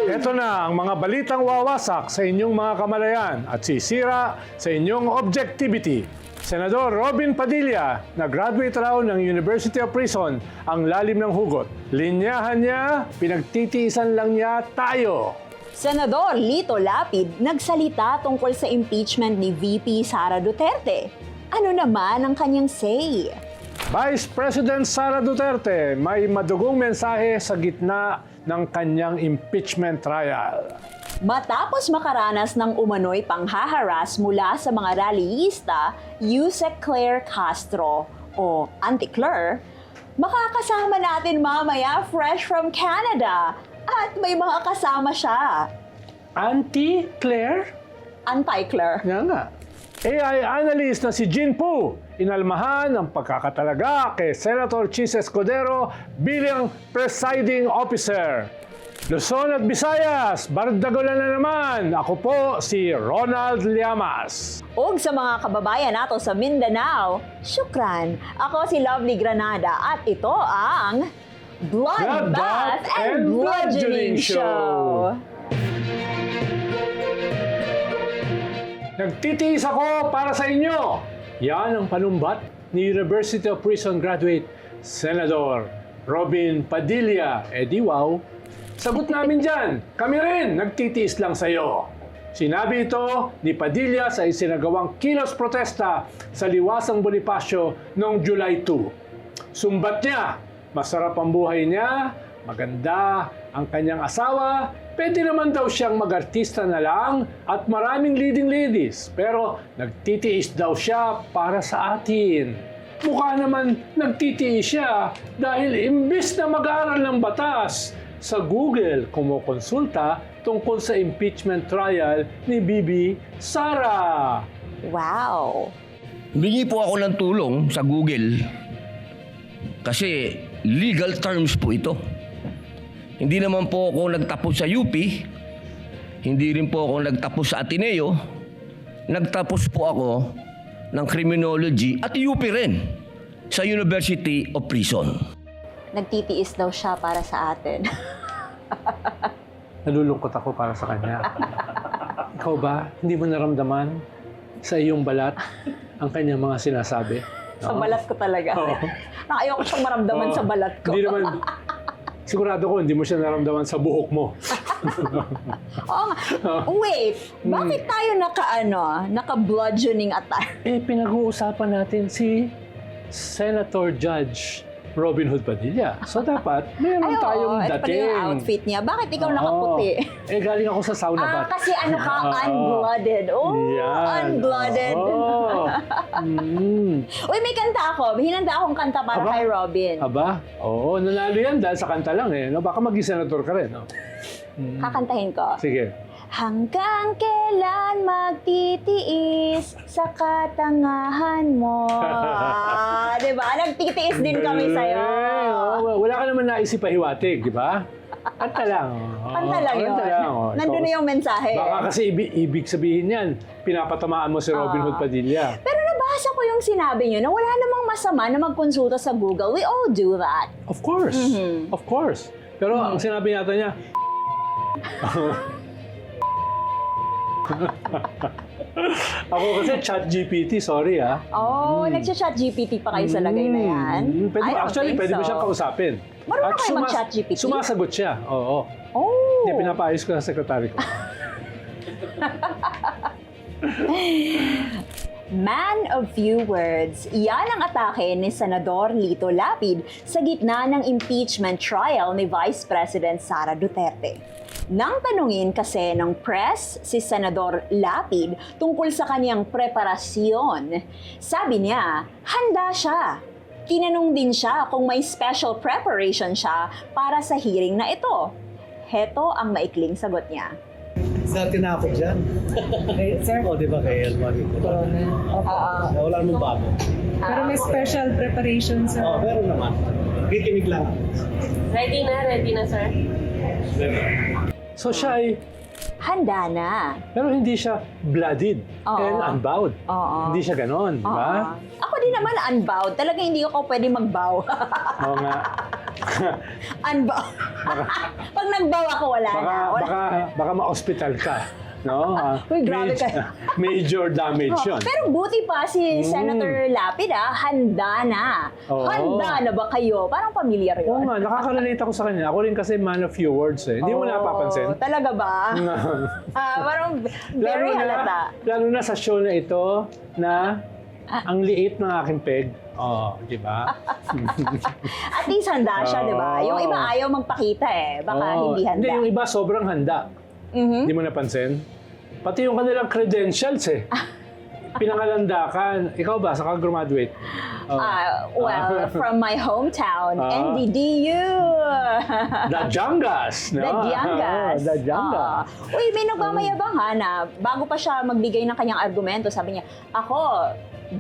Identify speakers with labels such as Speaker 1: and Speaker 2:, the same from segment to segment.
Speaker 1: Ito na ang mga balitang wawasak sa inyong mga kamalayan at sisira sa inyong objectivity. Senador Robin Padilla, na-graduate raw ng University of Prison, ang lalim ng hugot. Linyahan niya, pinagtitiisan lang niya tayo.
Speaker 2: Senador Lito Lapid nagsalita tungkol sa impeachment ni VP Sara Duterte. Ano naman ang kanyang say?
Speaker 1: Vice President Sara Duterte may madugong mensahe sa gitna ng kanyang impeachment trial.
Speaker 2: Matapos makaranas ng umano'y panghaharas mula sa mga rallyista, Yusek Claire Castro o Auntie Claire, makakasama natin mamaya fresh from Canada at may mga kasama siya.
Speaker 1: Auntie Claire?
Speaker 2: Anti-Claire.
Speaker 1: Nga nga. AI analyst na si Jean Pu, inalmahan ang pagkakatalaga kay Senator Chis Escudero bilang presiding officer. Luzon at Visayas, bardagulan na naman. Ako po si Ronald Llamas.
Speaker 2: Ug sa mga kababayan nato sa Mindanao, syukran. Ako si Lovely Granada at ito ang Bloodbath and Bludgeoning Show.
Speaker 1: Nagtitiis ako para sa inyo. Yan ang panumbat ni University of Prison graduate Senador Robin Padilla. Di wow. Sagot namin dyan, kami rin nagtitiis lang sa'yo. Sinabi ito ni Padilla sa isinagawang kilos protesta sa Liwasang Bonifacio noong July 2. Sumbat niya, masarap ang buhay niya, maganda ang kanyang asawa, pwede naman daw siyang mag-artista na lang at maraming leading ladies. Pero nagtitiis daw siya para sa atin. Mukha naman nagtitiis siya dahil imbis na mag-aaral ng batas, sa Google kumukonsulta tungkol sa impeachment trial ni Bibi Sara.
Speaker 2: Wow!
Speaker 3: Humingi po ako ng tulong sa Google kasi legal terms po ito. Hindi naman po ako nagtapos sa UP, hindi rin po ako nagtapos sa Ateneo, nagtapos po ako ng Criminology at UP rin sa University of Prison.
Speaker 2: Nagtitiis daw siya para sa atin.
Speaker 1: Nalulungkot ako para sa kanya. Ikaw ba, hindi mo naramdaman sa iyong balat ang kanyang mga sinasabi?
Speaker 2: Sa balat ko talaga.
Speaker 1: Oo.
Speaker 2: Ayoko siyang maramdaman sa balat ko.
Speaker 1: Hindi naman, sigurado ko hindi mo siya naramdaman sa buhok mo.
Speaker 2: Oo nga. Wait, bakit tayo naka-bludgeoning attire?
Speaker 1: Pinag-uusapan natin si Senator Judge Robin Hood Padilla. So dapat, meron tayong
Speaker 2: ito pala
Speaker 1: dating.
Speaker 2: yung outfit niya. Bakit ikaw
Speaker 1: Oo.
Speaker 2: nakaputi?
Speaker 1: Galing ako sa sauna bath.
Speaker 2: Kasi ano ka, unblooded. Oh,
Speaker 1: Yan.
Speaker 2: unblooded.
Speaker 1: Oo.
Speaker 2: Uy, may kanta ako. Hinanda akong kanta para
Speaker 1: Aba?
Speaker 2: kay Robin.
Speaker 1: Aba, oo, nanalo yan dahil sa kanta lang eh. No? Baka maging senator ka rin. No?
Speaker 2: Kakantahin ko.
Speaker 1: Sige.
Speaker 2: Hanggang kailan magtitiis sa katangahan mo? Diba? Nagtitiis din kami sa'yo.
Speaker 1: Wala ka naman naisip pahiwatig, di ba? Kanta lang.
Speaker 2: Kanta lang yun.
Speaker 1: Kanta lang.
Speaker 2: Nandun na yung mensahe.
Speaker 1: Baka kasi ibig sabihin yan, pinapatamaan mo si Robin Hood Padilla.
Speaker 2: Pero nabasa ko yung sinabi nyo na wala namang masama na magkonsulta sa Google. We all do that.
Speaker 1: Of course. Of course. Pero ang sinabi yata niya, ako kasi ChatGPT, sorry ah.
Speaker 2: Nagsa-chat GPT pa kayo sa lagay na yan?
Speaker 1: Pwede mo siyang kausapin.
Speaker 2: Marunong
Speaker 1: At
Speaker 2: kayo mag-chat GPT?
Speaker 1: Sumasagot siya, oo.
Speaker 2: Oh!
Speaker 1: Hindi, pinapaayos ko sa sekretary ko.
Speaker 2: Man of few words, yan ang atake ni Senador Lito Lapid sa gitna ng impeachment trial ni Vice President Sara Duterte. Nang tanungin kasi ng press si Senador Lapid tungkol sa kaniyang preparasyon, sabi niya, handa siya. Tinanong din siya kung may special preparation siya para sa hearing na ito. Heto ang maikling sagot niya.
Speaker 4: Sir, tinakot dyan.
Speaker 5: Sir?
Speaker 4: O, di ba kay Elmarie? Wala namang bago.
Speaker 5: Pero may special preparation, sir.
Speaker 4: Oo, meron naman. Kikinig lang.
Speaker 6: Ready na, sir.
Speaker 1: So siya ay,
Speaker 2: Handa na.
Speaker 1: pero hindi siya blooded
Speaker 2: Oo.
Speaker 1: and unbowed.
Speaker 2: Oo.
Speaker 1: Hindi siya ganon, di ba?
Speaker 2: Ako din naman unbowed. Talaga hindi ako pwede mag-bow.
Speaker 1: Oo nga.
Speaker 2: Pag nagbawa ko, wala na.
Speaker 1: baka ma-hospital ka. No?
Speaker 2: Uy, grabe ka.
Speaker 1: Major damage yun.
Speaker 2: Pero buti pa si Senator Lapid, handa na.
Speaker 1: Oo.
Speaker 2: Handa na ba kayo? Parang familiar
Speaker 1: Oo
Speaker 2: yun.
Speaker 1: nga, nakaka-relate ako sa kanya. Ako rin kasi man of few words eh. Hindi mo napapansin.
Speaker 2: Talaga ba? Parang very halata.
Speaker 1: Lalo na sa show na ito na ang liit ng aking peg. Di ba?
Speaker 2: At least handa siya, di ba? Yung iba ayaw magpakita Baka hindi handa.
Speaker 1: Hindi, yung iba sobrang handa. Hindi mo napansin? Pati yung kanilang credentials Pinangalandakan. Ikaw ba? Saan ka graduate?
Speaker 2: From my hometown, NDDU.
Speaker 1: Dajangas. No?
Speaker 2: Dajangas.
Speaker 1: Dajangas.
Speaker 2: Uy, may nagmamayabang na bago pa siya magbigay ng kanyang argumento, sabi niya, ako,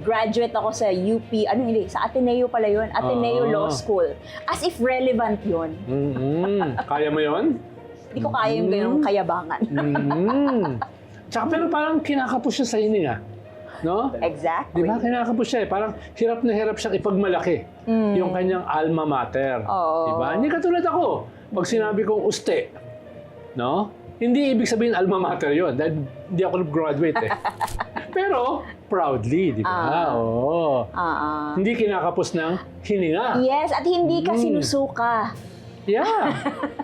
Speaker 2: graduate ako sa UP, sa Ateneo pala yun, Ateneo Law School. As if relevant yun.
Speaker 1: Kaya mo yun?
Speaker 2: Hindi ko kaya yung ganyang kayabangan.
Speaker 1: Tsaka pero parang kinakapos siya sa hininga. No?
Speaker 2: Exactly.
Speaker 1: Di ba? Kinakapos siya Parang hirap na hirap siyang ipagmalaki yung kanyang alma mater. Di ba? Hindi katulad ako. Pag sinabi kong uste, no? Hindi ibig sabihin alma mater yun. Dahil hindi ako nag-graduate Pero, proudly, di ba? Hindi kinakapos ng hininga.
Speaker 2: Yes, at hindi ka sinusuka.
Speaker 1: Yeah.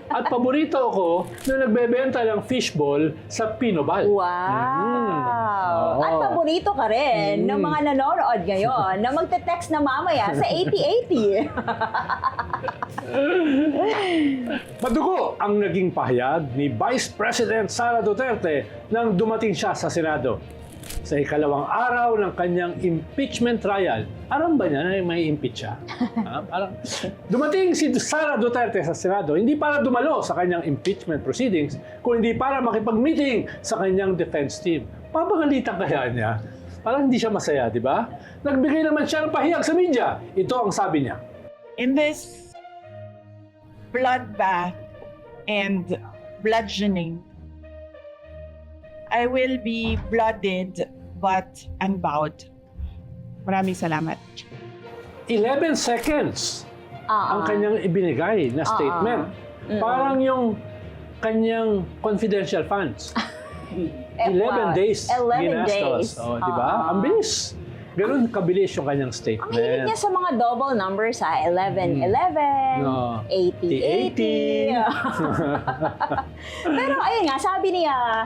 Speaker 1: At paborito ko nung nagbebenta ng fishball sa Pinobal.
Speaker 2: Wow! At paborito ka rin ng mga nanonood ngayon na magte-text na mamaya sa 8080.
Speaker 1: Madugo ang naging pahayag ni Vice President Sara Duterte nang dumating siya sa Senado. Sa ikalawang araw ng kanyang impeachment trial, aram ba niya na may impeach siya? Parang dumating si Sara Duterte sa Senado, hindi para dumalo sa kanyang impeachment proceedings, kundi para makipag-meeting sa kanyang defense team. Papagalitan kaya niya? Parang hindi siya masaya, di ba? Nagbigay naman siya ng pahayag sa media. Ito ang sabi niya.
Speaker 7: In this bloodbath and bludgeoning, I will be blooded but unbowed. Maraming salamat.
Speaker 1: 11 seconds ang kanyang ibinigay na statement. Parang yung kanyang confidential funds. 11 days
Speaker 2: 11
Speaker 1: ginastos.
Speaker 2: days.
Speaker 1: Di ba? Ang bilis. Ganun kabilis yung kanyang statement.
Speaker 2: Ang hilig niya sa mga double numbers 11-11, 80-80. Pero ayun nga, sabi niya,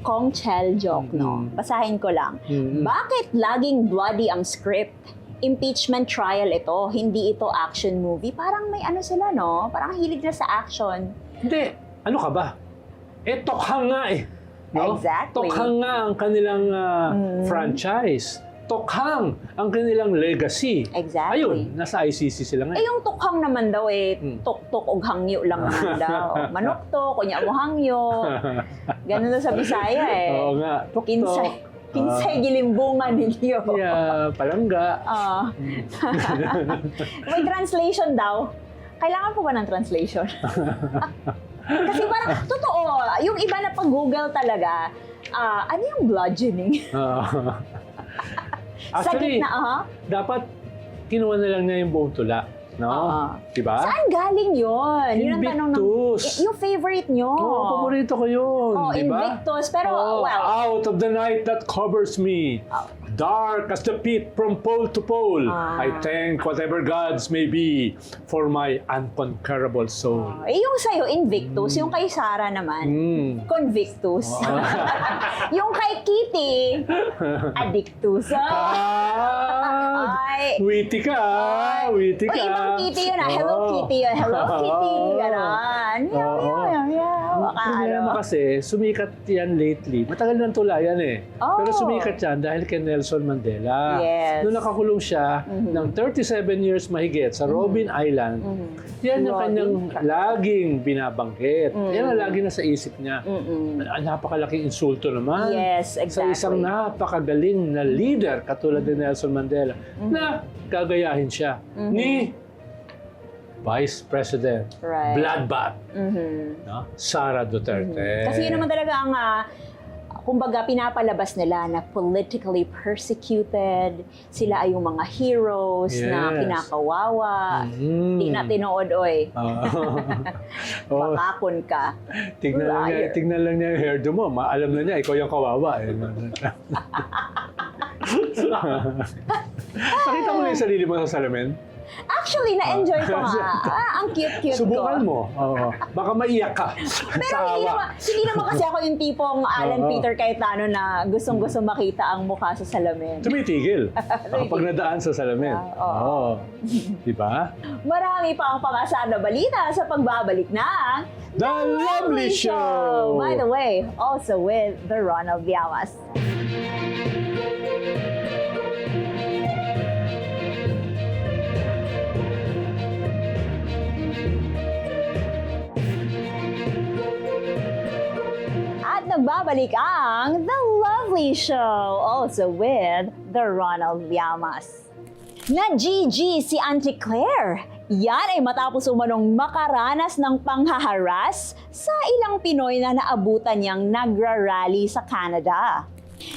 Speaker 2: Kong Chel joke, no? Basahin ko lang. Bakit laging bloody ang script? Impeachment trial ito, hindi ito action movie. Parang may sila, no? Parang hilig na sa action.
Speaker 1: Hindi. Ano ka ba? Tokhang nga No?
Speaker 2: Exactly.
Speaker 1: Tokhang nga ang kanilang franchise. Tokhang ang kanilang legacy.
Speaker 2: Exactly.
Speaker 1: Ayun, nasa ICC sila ngayon.
Speaker 2: Yung tukhang naman daw tok-tok og hangyo lang naman daw. Manok-tok, kunya mo hangyo. Ganun na sa Bisaya
Speaker 1: Oo nga, tok-tok.
Speaker 2: Kinsay gilimbungan ninyo.
Speaker 1: Yeah, palangga.
Speaker 2: May translation daw. Kailangan po ba ng translation? Kasi parang, totoo, yung iba na pag-Google talaga, ano yung bludgeoning?
Speaker 1: Actually,
Speaker 2: sa gitna,
Speaker 1: dapat kinuha na lang niya yung buong tula. No? Diba?
Speaker 2: Saan galing yun? Yun ang tanong ng...
Speaker 1: Invictus.
Speaker 2: Yung favorite nyo.
Speaker 1: Paborito ko yun. Diba?
Speaker 2: Invictus. Pero, well...
Speaker 1: Out of the night that covers me, dark as the pit from pole to pole, I thank whatever gods may be for my unconquerable soul.
Speaker 2: Yung sa'yo, Invictus. Yung kay Sarah naman, Convictus. Yung kay Kitty, Addictus. Ay.
Speaker 1: Witty ka. Witty ka.
Speaker 2: Uy, ibang Kitty yun Hello Kitty yun. Hello Kitty. Ganon. Meow, meow, meow.
Speaker 1: Problema kasi, sumikat yan lately. Matagal ng tula yan Pero sumikat yan dahil kay Nelson Mandela.
Speaker 2: Yes.
Speaker 1: Noong nakakulong siya ng 37 years mahigit sa Robben Island, yan yung kanyang laging binabanggit. Yan ang lagi na sa isip niya. Napakalaking insulto naman.
Speaker 2: Yes, exactly.
Speaker 1: Sa isang napakagaling na leader katulad ni Nelson Mandela na gagayahin siya ni Vice President Bloodbath, no? Sara Duterte.
Speaker 2: Kasi yun naman talaga ang kumbaga pinapalabas nila na politically persecuted, sila ay yung mga heroes na
Speaker 1: Yes.
Speaker 2: kinakawawa. Di na tinood, oy.
Speaker 1: Oh,
Speaker 2: Pakakon ka. Liar.
Speaker 1: tignan lang niya yung hairdo mo. Alam na niya, ikaw yung kawawa. Eh. Nakita mo na yung sarili mo sa salamin?
Speaker 2: Actually, na-enjoy ko nga. Ang cute-cute ko.
Speaker 1: Subukan mo. Oo. Baka maiyak ka.
Speaker 2: Pero
Speaker 1: sa awa.
Speaker 2: hindi naman kasi ako yung tipong Alan Peter Cayetano na gustong-gusto makita ang mukha sa salamin.
Speaker 1: Tumitigil. Pag nadaan sa salamin. Oo. Di ba?
Speaker 2: Marami pa ang pangasar na balita sa pagbabalik ng
Speaker 1: The Lovely Show!
Speaker 2: By the way, also with the Ronald Llamas. At nagbabalik ang The Lovely Show, also with the Ronald Llamas. Na-GG si Auntie Claire. Yan ay matapos umanong makaranas ng panghaharas sa ilang Pinoy na naabutan niyang nagra-rally sa Canada.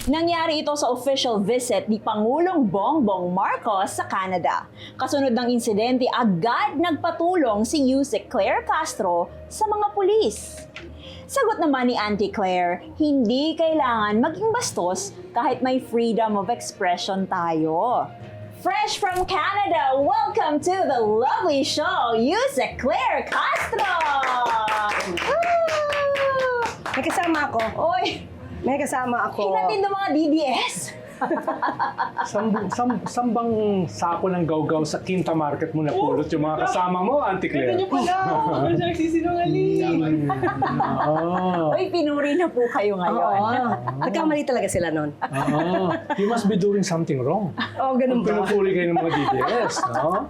Speaker 2: Nangyari ito sa official visit ni Pangulong Bongbong Marcos sa Canada. Kasunod ng insidente, agad nagpatulong si Yusek Claire Castro sa mga pulis. Sagot naman ni Auntie Claire, hindi kailangan maging bastos kahit may freedom of expression tayo. Fresh from Canada, welcome to the Lovely Show, Yusek Claire Castro! Woo!
Speaker 4: May kasama ako.
Speaker 2: Oy,
Speaker 4: May kasama ako.
Speaker 2: hinatid ng mga DDS.
Speaker 1: Sambang sako ng gawgaw sa Quinta Market mo na pulot yung mga kasama mo, Auntie Claire.
Speaker 5: Ganyan pala. Ano siya nagsisinungaling?
Speaker 1: Oo.
Speaker 2: Oy, pinuri na po kayo ngayon.
Speaker 4: Oo. Nagkamali talaga sila nun.
Speaker 1: Oo. You must be doing something wrong.
Speaker 4: Oo, ganun ba?
Speaker 1: Pinupuri kayo ng mga DDS, no?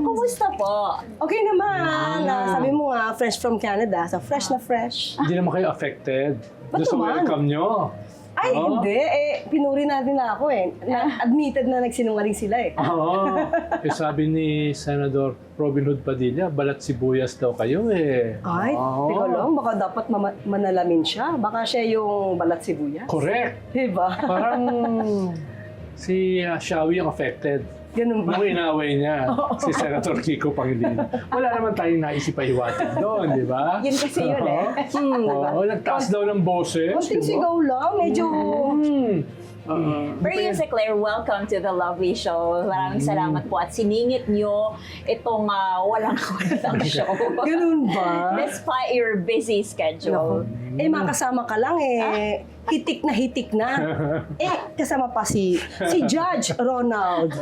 Speaker 2: Kumusta po?
Speaker 4: Okay naman. Sabi mo nga, fresh from Canada. So, fresh na fresh.
Speaker 1: Hindi naman kayo affected.
Speaker 4: Ba't
Speaker 1: Doon sa
Speaker 4: naman?
Speaker 1: welcome nyo.
Speaker 4: Ay,
Speaker 1: Oo.
Speaker 4: hindi. Pinuri natin na ako eh. Admitted na nagsinungaling sila eh.
Speaker 1: Oo. Sabi ni Senador Robin Hood Padilla, balat sibuyas daw kayo eh.
Speaker 4: Ay,
Speaker 1: Oo.
Speaker 4: teka lang. Baka dapat manalamin siya. Baka siya yung balat sibuyas.
Speaker 1: Correct.
Speaker 4: Diba?
Speaker 1: Parang si Shawi yung affected.
Speaker 4: Ganun ba?
Speaker 1: Nung inaway niya, si Senator Kiko Pangilinan. Wala naman tayong naisip pa hiwatig doon, di ba?
Speaker 2: Yun kasi yun eh.
Speaker 4: Diba?
Speaker 1: Oo, nagtaas daw ng boses.
Speaker 4: Konting
Speaker 1: di ba?
Speaker 4: sigaw lang. Medyo...
Speaker 2: Pero yun si Claire, welcome to the Lovely Show. Maraming salamat po at siningit nyo itong walang kwentang show.
Speaker 4: Ganun ba?
Speaker 2: Despite your busy schedule.
Speaker 4: Makasama ka lang eh. Hitik na. Kasama pa si Judge Ronald.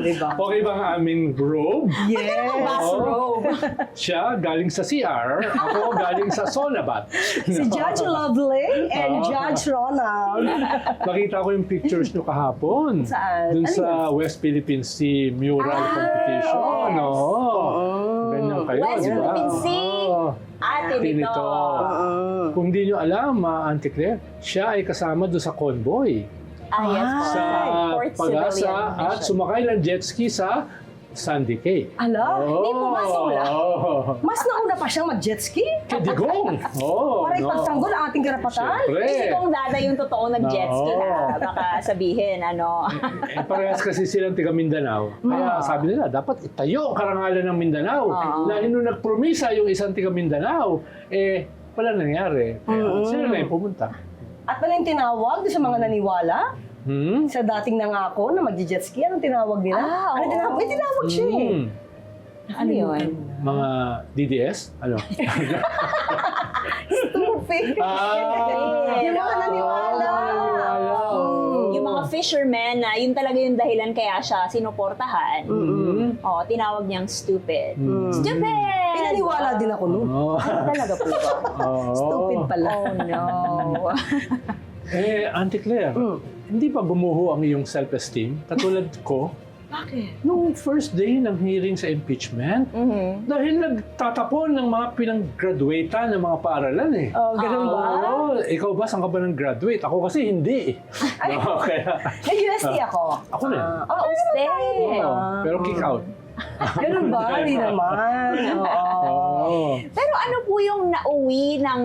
Speaker 4: Di ba?
Speaker 1: Okay ba ang aming robe?
Speaker 4: Yes.
Speaker 2: Bathrobe.
Speaker 1: Siya galing sa CR, ako galing sa Sonabat.
Speaker 4: Si Judge Lovely and Judge Ronald.
Speaker 1: Nakita ko yung pictures nyo kahapon.
Speaker 4: Saan?
Speaker 1: Dun
Speaker 4: Ano
Speaker 1: sa West Philippine Sea Mural Competition.
Speaker 2: yes.
Speaker 1: Ganyan kayo,
Speaker 2: West
Speaker 1: di ba?
Speaker 2: Philippine Sea.
Speaker 1: Oo.
Speaker 2: Ate nito.
Speaker 1: Kung di nyo alam, Auntie Claire, siya ay kasama doon sa convoy.
Speaker 2: Yes po.
Speaker 1: Sa
Speaker 2: Port
Speaker 1: Pag-asa
Speaker 2: Civilian
Speaker 1: at
Speaker 2: Mission.
Speaker 1: sumakay ng jet ski sa Sandy Cay.
Speaker 4: Ala,
Speaker 2: Hindi pumasok lang.
Speaker 4: mas nauna pa siyang mag-jet ski?
Speaker 1: Kadigong! Oo.
Speaker 4: Para ipagtanggol ang ating karapatan?
Speaker 1: Siyempre.
Speaker 2: Kasi kung dada yung totoo nag-jet ski ha, baka sabihin
Speaker 1: Parehas kasi silang tiga Mindanao. Kaya sabi nila, dapat itayo ang karangalan ng Mindanao. Dahil nung nagpromisa yung isang tiga Mindanao, wala nangyari. Kaya sila na yung pumunta.
Speaker 4: At pala yung tinawag sa mga naniwala sa dating nangako na mag-jet ski. Anong tinawag nila? Ano tinawag? May tinawag siya eh.
Speaker 2: Ano yun?
Speaker 1: Mga DDS? Ano?
Speaker 4: Stupid. Yung mga naniwala.
Speaker 2: Yung mga fishermen na yun talaga yung dahilan kaya siya sinuportahan. Tinawag niyang stupid. Stupid!
Speaker 4: Pinaniwala din ako nun.
Speaker 2: Talaga po ba?
Speaker 4: Stupid pala.
Speaker 2: Oh no.
Speaker 1: Auntie Claire, hindi ba gumuho ang iyong self-esteem? Katulad ko,
Speaker 2: Bakit?
Speaker 1: nung first day ng hearing sa impeachment, dahil nagtatapon ng mga pinang-graduatean ng mga paaralan eh.
Speaker 4: Oh, ganun ba?
Speaker 1: Oo. Ikaw ba, saan ka ba nang-graduate? Ako kasi hindi eh. Kaya,
Speaker 4: May UST ako.
Speaker 1: ako rin.
Speaker 2: Oh, stay.
Speaker 1: Pero kick out.
Speaker 4: Ganun ba? Hindi naman. Oo.
Speaker 2: Pero ano po yung nauwi ng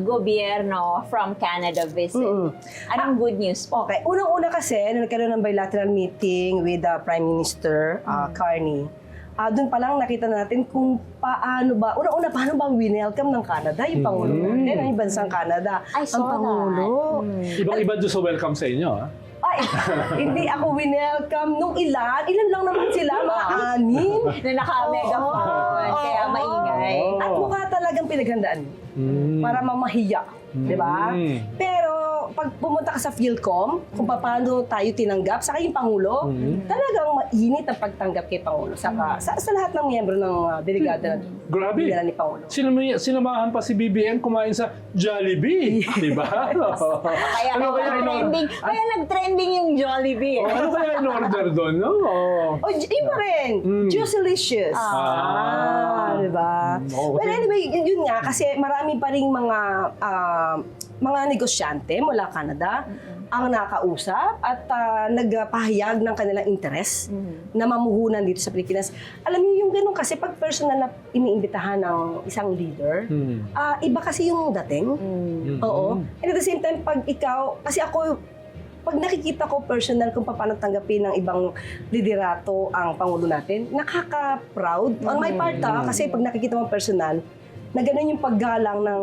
Speaker 2: gobyerno from Canada visit? Anong good news po?
Speaker 4: Okay, unang-una kasi, nung nagkaroon ng bilateral meeting with the Prime Minister, Carney, doon pa lang nakita natin kung paano ba winelcome ng Canada, yung Pangulo natin, yung bansang Canada.
Speaker 2: I saw
Speaker 4: ang Pangulo.
Speaker 1: Ibang-iba doon sa welcome sa inyo, ha?
Speaker 4: Ay, hindi ako winelcome nung ilan lang naman sila, mga 6.
Speaker 2: Na naka-megaphone, kaya maingay.
Speaker 4: At mukha talagang pinaghandaan para mamahiya, di ba? Pero pag pumunta ka sa Philcom, kung paano tayo tinanggap, saka yung Pangulo, talagang mainit ang pagtanggap kay Pangulo. Saka, sa lahat ng miyembro ng delegado na
Speaker 1: Grabe.
Speaker 4: dinala ni Pangulo.
Speaker 1: Sinamahan pa si BBM kumain sa Jollibee, di ba?
Speaker 2: Kaya
Speaker 1: Ano kaya
Speaker 2: kaya nag-trending yung Jollibee.
Speaker 1: Ano kaya in-order doon, no?
Speaker 4: O, yun pa rin. Juicelicious. Di ba?
Speaker 1: Okay.
Speaker 4: Well, anyway, yun nga, kasi marami pa rin mga negosyante mula Canada ang nakausap at nagpahayag ng kanilang interes na mamuhunan dito sa Pilipinas. Alam niyo yung ganun kasi pag personal na iniimbitahan ng isang leader, iba kasi yung dating. Oo. And at the same time, pag ikaw, kasi ako, pag nakikita ko personal kung paano tanggapin ng ibang liderato ang Pangulo natin, nakaka-proud. On my part, kasi pag nakikita mo personal, na ganun yung paggalang ng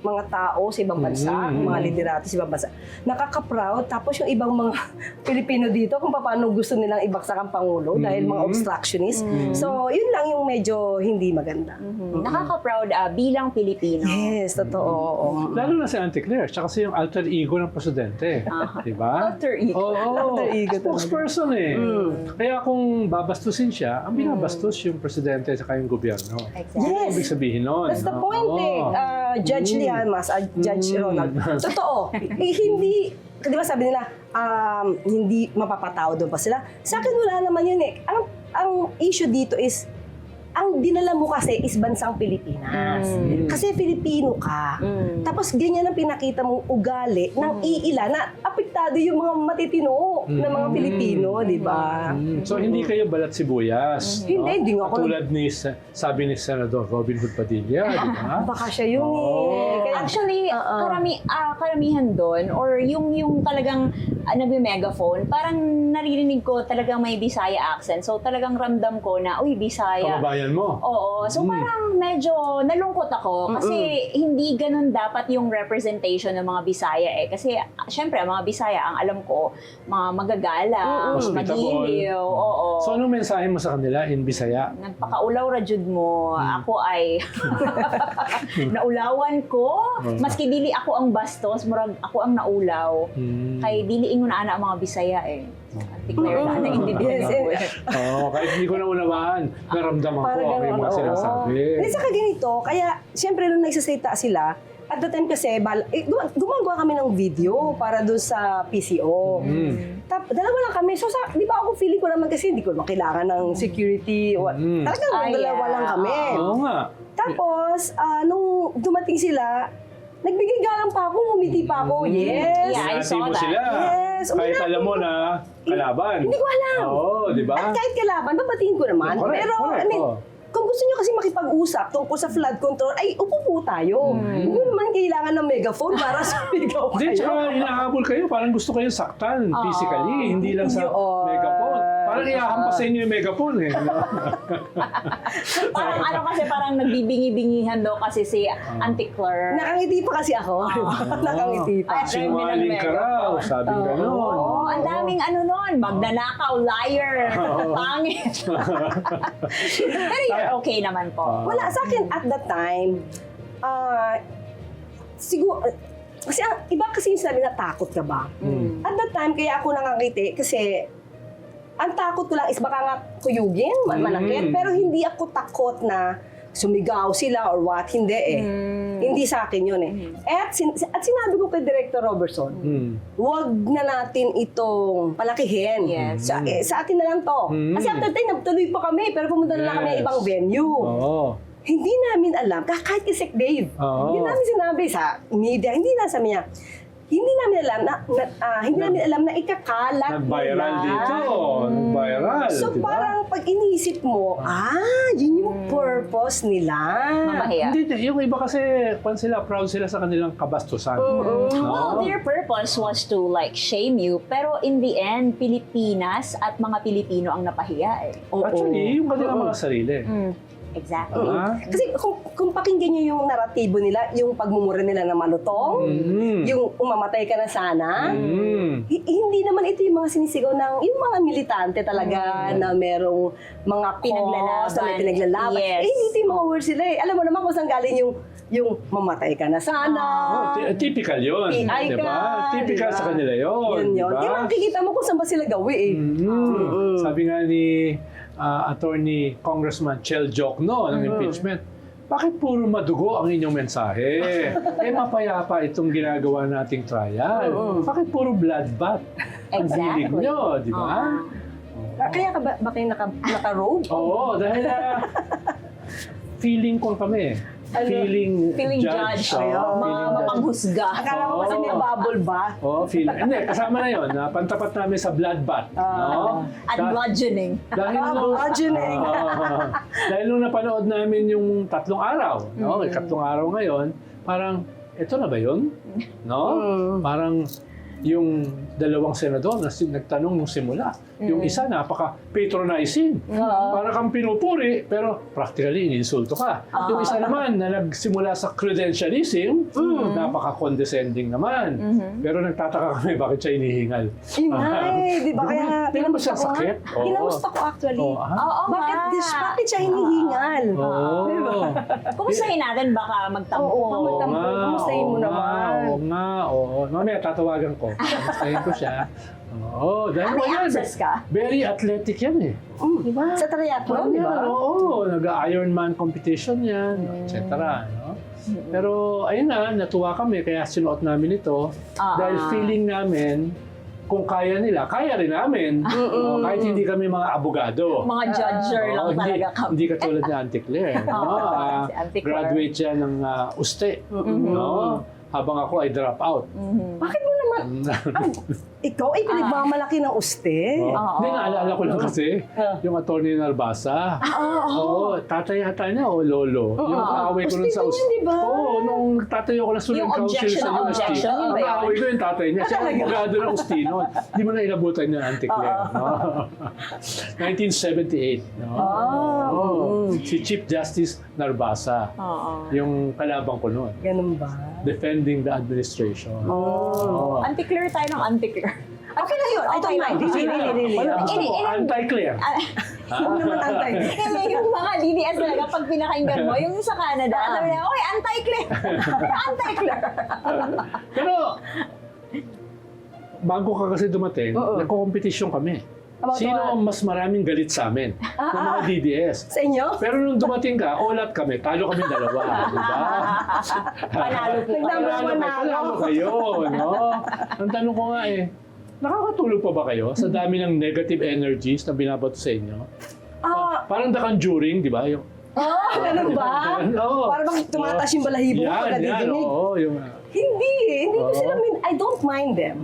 Speaker 4: mga tao sa ibang bansa, mga liderato sa ibang bansa. Nakaka-proud. Tapos yung ibang mga Pilipino dito, kung paano gusto nilang ibagsak ang Pangulo dahil mga obstructionist. So, yun lang yung medyo hindi maganda.
Speaker 2: Nakaka-proud bilang Pilipino.
Speaker 4: Yes, totoo.
Speaker 1: Lalo na si Auntie Claire, tsaka kasi yung alter ego ng presidente. Di ba?
Speaker 2: Alter ego.
Speaker 1: Oo.
Speaker 4: Alter ego talaga.
Speaker 1: Spokesperson eh. Kaya kung babastusin siya, ang binabastos yung presidente at yung gobyerno.
Speaker 2: Exactly.
Speaker 4: Yes.
Speaker 1: Ibig sabihin nun.
Speaker 4: That's the
Speaker 1: no?
Speaker 4: point eh.
Speaker 1: Oo.
Speaker 4: Judge Liamas, Judge Ronald. Totoo. Hindi, di ba sabi nila, hindi mapapatawad doon pa sila. Sa akin wala naman yun eh. Ang issue dito is, ang dinala mo kasi is bansang Pilipinas. Kasi Filipino ka. Tapos ganyan ang pinakita mong ugali ng iila na apektado yung mga matitino na mga Pilipino, di ba?
Speaker 1: So, hindi kayo balat sibuyas.
Speaker 4: Hindi nga ako.
Speaker 1: Katulad ni, sabi ni Senador Robin Hood Padilla, di ba?
Speaker 4: Baka siya yun
Speaker 1: Oo.
Speaker 4: eh. Kaya,
Speaker 2: Actually, karamihan doon, or yung talagang nagme-megaphone, parang naririnig ko talagang may Bisaya accent. So talagang ramdam ko na, uy, Bisaya.
Speaker 1: Kababayan mo.
Speaker 2: Oo. So parang medyo nalungkot ako kasi hindi ganun dapat yung representation ng mga Bisaya eh. Kasi syempre, ang mga Bisaya, ang alam ko, mga magagalang,
Speaker 1: Hospitable.
Speaker 2: magiliw. Oo.
Speaker 1: So, anong mensahe mo sa kanila in Bisaya?
Speaker 2: Nagpakaulaw ra jud mo. Ako ay naulawan ko. Maski dili ako ang bastos, murag ako ang naulaw. Kay dili ingon ana ang mga Bisaya eh. Declare na naintindihan
Speaker 4: Yes,
Speaker 2: ko.
Speaker 1: Kahit hindi ko naunawaan, naramdaman ko
Speaker 4: Parang
Speaker 1: ako yung mga
Speaker 4: ganun,
Speaker 1: sinasabi.
Speaker 4: Hindi, saka ganito, kaya siyempre nung nagsasalita sila, at the time kasi, gumagawa kami ng video para doon sa PCO. Dalawa lang kami. So, di ba ako feeling ko naman kasi hindi ko naman kailangan ng security. Talagang dalawa lang kami.
Speaker 1: Oo nga.
Speaker 4: Tapos, nung dumating sila, nagbigay galang pa ako, umiti pa ako. Yes.
Speaker 2: Yeah, I
Speaker 1: Sinati
Speaker 2: saw
Speaker 1: mo
Speaker 2: that.
Speaker 1: sila.
Speaker 4: Yes,
Speaker 1: Kahit
Speaker 4: uminati.
Speaker 1: alam mo na kalaban.
Speaker 4: Hindi ko alam.
Speaker 1: Oo, di ba?
Speaker 4: At kahit kalaban, babatiin ko naman.
Speaker 1: Correct,
Speaker 4: Pero,
Speaker 1: correct,
Speaker 4: I mean,
Speaker 1: oo.
Speaker 4: kung gusto nyo kasi makipag-usap tungkol sa flood control, ay upo po tayo. Hindi naman kailangan ng megaphone para sumigaw
Speaker 1: Hindi,
Speaker 4: kayo.
Speaker 1: tsaka hinahabol kayo. Parang gusto kayo saktan physically. Hindi lang sa
Speaker 4: Yun.
Speaker 1: megaphone. Parang iyahampas sa inyo yung megaphone eh.
Speaker 2: Parang parang nagbibingi-bingihan daw kasi si Auntie Claire.
Speaker 4: Nakangiti pa kasi ako. Nakangiti pa.
Speaker 2: Ay,
Speaker 1: Sinungaling ka raw. Sabi ka nun.
Speaker 2: Oo, ang daming nun, magnanakaw, liar, pangit. Pero you're okay naman po.
Speaker 4: Wala, sa akin at that time, siguro, kasi iba kasi yung sabi na takot ka ba? At that time, kaya ako nakangiti kasi ang takot ko lang is baka nga kuyugin, manakit, pero hindi ako takot na sumigaw sila or what, hindi eh. Hindi sa akin yun eh. At sinabi ko kay Director Robertson, huwag na natin itong palakihin.
Speaker 2: Yes.
Speaker 4: Sa atin na lang to. Kasi after time, nagtuloy pa kami, pero pumunta na lang kami
Speaker 1: Yes.
Speaker 4: ibang venue.
Speaker 1: Oo.
Speaker 4: Hindi namin alam, kahit kay Sec Dave,
Speaker 1: Oo.
Speaker 4: hindi namin sinabi sa media, hindi na sa niya. hindi namin alam na ikakalat
Speaker 1: Nag-viral
Speaker 4: nila.
Speaker 1: dito. Nag-viral.
Speaker 4: So
Speaker 1: diba?
Speaker 4: parang pag inisip mo, yun yung purpose nila.
Speaker 2: Mamahiya.
Speaker 1: Hindi, yung iba kasi, proud sila sa kanilang kabastusan. No?
Speaker 2: Well, their purpose was to like shame you, pero in the end, Pilipinas at mga Pilipino ang napahiya eh.
Speaker 1: Actually, yung kanilang mga sarili.
Speaker 2: Exactly.
Speaker 1: Ah.
Speaker 4: Kasi kung pakinggan nyo yung naratibo nila, yung pagmumura nila na malutong, yung umamatay ka na sana, hindi naman ito yung mga sinisigaw ng yung mga militante talaga na merong mga
Speaker 2: Pinaglalaban.
Speaker 4: cause, na may pinaglalaban.
Speaker 2: Yes.
Speaker 4: Hindi ito yung mga words sila eh. Alam mo naman kung saan galing yung mamatay ka na sana.
Speaker 1: Typical yun.
Speaker 4: PI
Speaker 1: Diba?
Speaker 4: ka,
Speaker 1: Typical
Speaker 4: diba?
Speaker 1: sa kanila yun.
Speaker 4: Yun.
Speaker 1: Diba?
Speaker 4: Kaya makikita mo kung saan ba sila gawi eh.
Speaker 1: Sabi nga ni Attorney Congressman Chel Jokno ng impeachment, bakit puro madugo ang inyong mensahe? Mapayapa itong ginagawa nating trial. Bakit puro bloodbath? Ang
Speaker 2: Exactly.
Speaker 1: hilig nyo, di ba?
Speaker 4: Kaya ka ba kayo naka-robe?
Speaker 1: Oo, dahil feeling ko kami. Feeling
Speaker 2: judge.
Speaker 1: Oo, feeling judge.
Speaker 2: Mapanghusga.
Speaker 4: Akala ko kasi may bubble ba?
Speaker 1: Hindi, kasama na yun. Pantapat namin sa bloodbath. No?
Speaker 2: At bludgeoning.
Speaker 1: Dahil
Speaker 4: Bludgeoning.
Speaker 1: dahil nung napanood namin yung 3 araw, no? 3 araw ngayon, parang, ito na ba yun? No? Parang yung 2 senador na nagtanong nung simula. Yung isa napaka-patronizing. Para kang pinupuri, pero practically ininsulto ka. Yung isa naman na nagsimula sa credentialism, napaka-condescending naman.
Speaker 2: Mm-hmm.
Speaker 1: Pero nagtataka kami bakit siya inihingal.
Speaker 4: Di ba? Kaya
Speaker 1: Di ba siya sakit? Oo.
Speaker 4: Kinamusta ko actually.
Speaker 2: Oo
Speaker 4: Bakit
Speaker 2: nga.
Speaker 4: bakit siya hinihingal?
Speaker 1: Oo.
Speaker 2: Kumustahin natin baka magtampo.
Speaker 4: Oo, kamustahin mo naman.
Speaker 1: Oo nga. Mamaya tatawagan ko. Kamustahin ko siya. Oo. Dahil
Speaker 2: May
Speaker 1: yan,
Speaker 2: access ka?
Speaker 1: very athletic yan eh. Diba?
Speaker 4: Sa triathlon, di ba?
Speaker 1: Oo. Nag-Ironman competition yan, etc. No? Pero ayun na, natuwa kami kaya sinuot namin ito dahil feeling namin kung kaya nila, kaya rin namin. Kahit hindi kami mga abogado.
Speaker 2: Mga judger lang
Speaker 1: hindi,
Speaker 2: talaga kami.
Speaker 1: Hindi katulad ni Auntie Claire. No?
Speaker 2: si Auntie Claire.
Speaker 1: Graduate siya ng USTE. No? Habang ako ay drop out.
Speaker 4: Bakit mo naman, ikaw ay pinagmamalaki ng uste?
Speaker 1: Hindi, naalala ko lang kasi yung attorney Narbasa. Oo, tatay yata niya o lolo. Yung kaaway ko nun sa
Speaker 4: Uste din yun, di ba?
Speaker 1: Oo, nung nagtatayo ako ng student
Speaker 2: Yung
Speaker 1: council
Speaker 2: objection
Speaker 1: sa
Speaker 2: na
Speaker 1: UST.
Speaker 2: objection, yun ba
Speaker 1: Ang
Speaker 2: yun?
Speaker 1: kaaway ko yung tatay niya. Siya ang abogado ng Ustino. Hindi mo na inabutan niya, Auntie Claire. No? 1978. No? Oo. Si Chief Justice Narbasa. Yung kalaban ko noon.
Speaker 4: Ganun ba?
Speaker 1: Defending the administration. Oo.
Speaker 2: Anti-clear tayo ng anti-clear.
Speaker 4: Okay lang yun. I don't mind. Really.
Speaker 1: Ano gusto mo? Anti-Claire.
Speaker 4: Huwag naman antay.
Speaker 2: Yung mga DDS talaga, pag pinakinggan mo, yung sa Canada, sabi niya, oy, anti-clear! Anti-clear!
Speaker 1: Pero, bago ka kasi dumating, nagko-competition kami. Sino ang mas maraming galit sa amin? Yung mga DDS.
Speaker 4: Sa inyo?
Speaker 1: Pero nung dumating ka, olat kami, talo kami dalawa. Diba?
Speaker 2: Panalo po.
Speaker 1: Panalo kayo. No? Ang tanong ko nga nakakatulog pa ba kayo sa dami ng negative energies na binabato sa inyo? Parang The Conjuring, di ba? Yung,
Speaker 4: Ganun ba?
Speaker 1: Oo.
Speaker 4: Para bang tumataas yung balahibo mo pag nadidinig?
Speaker 1: Oo.
Speaker 4: Hindi ko sila, I don't mind them.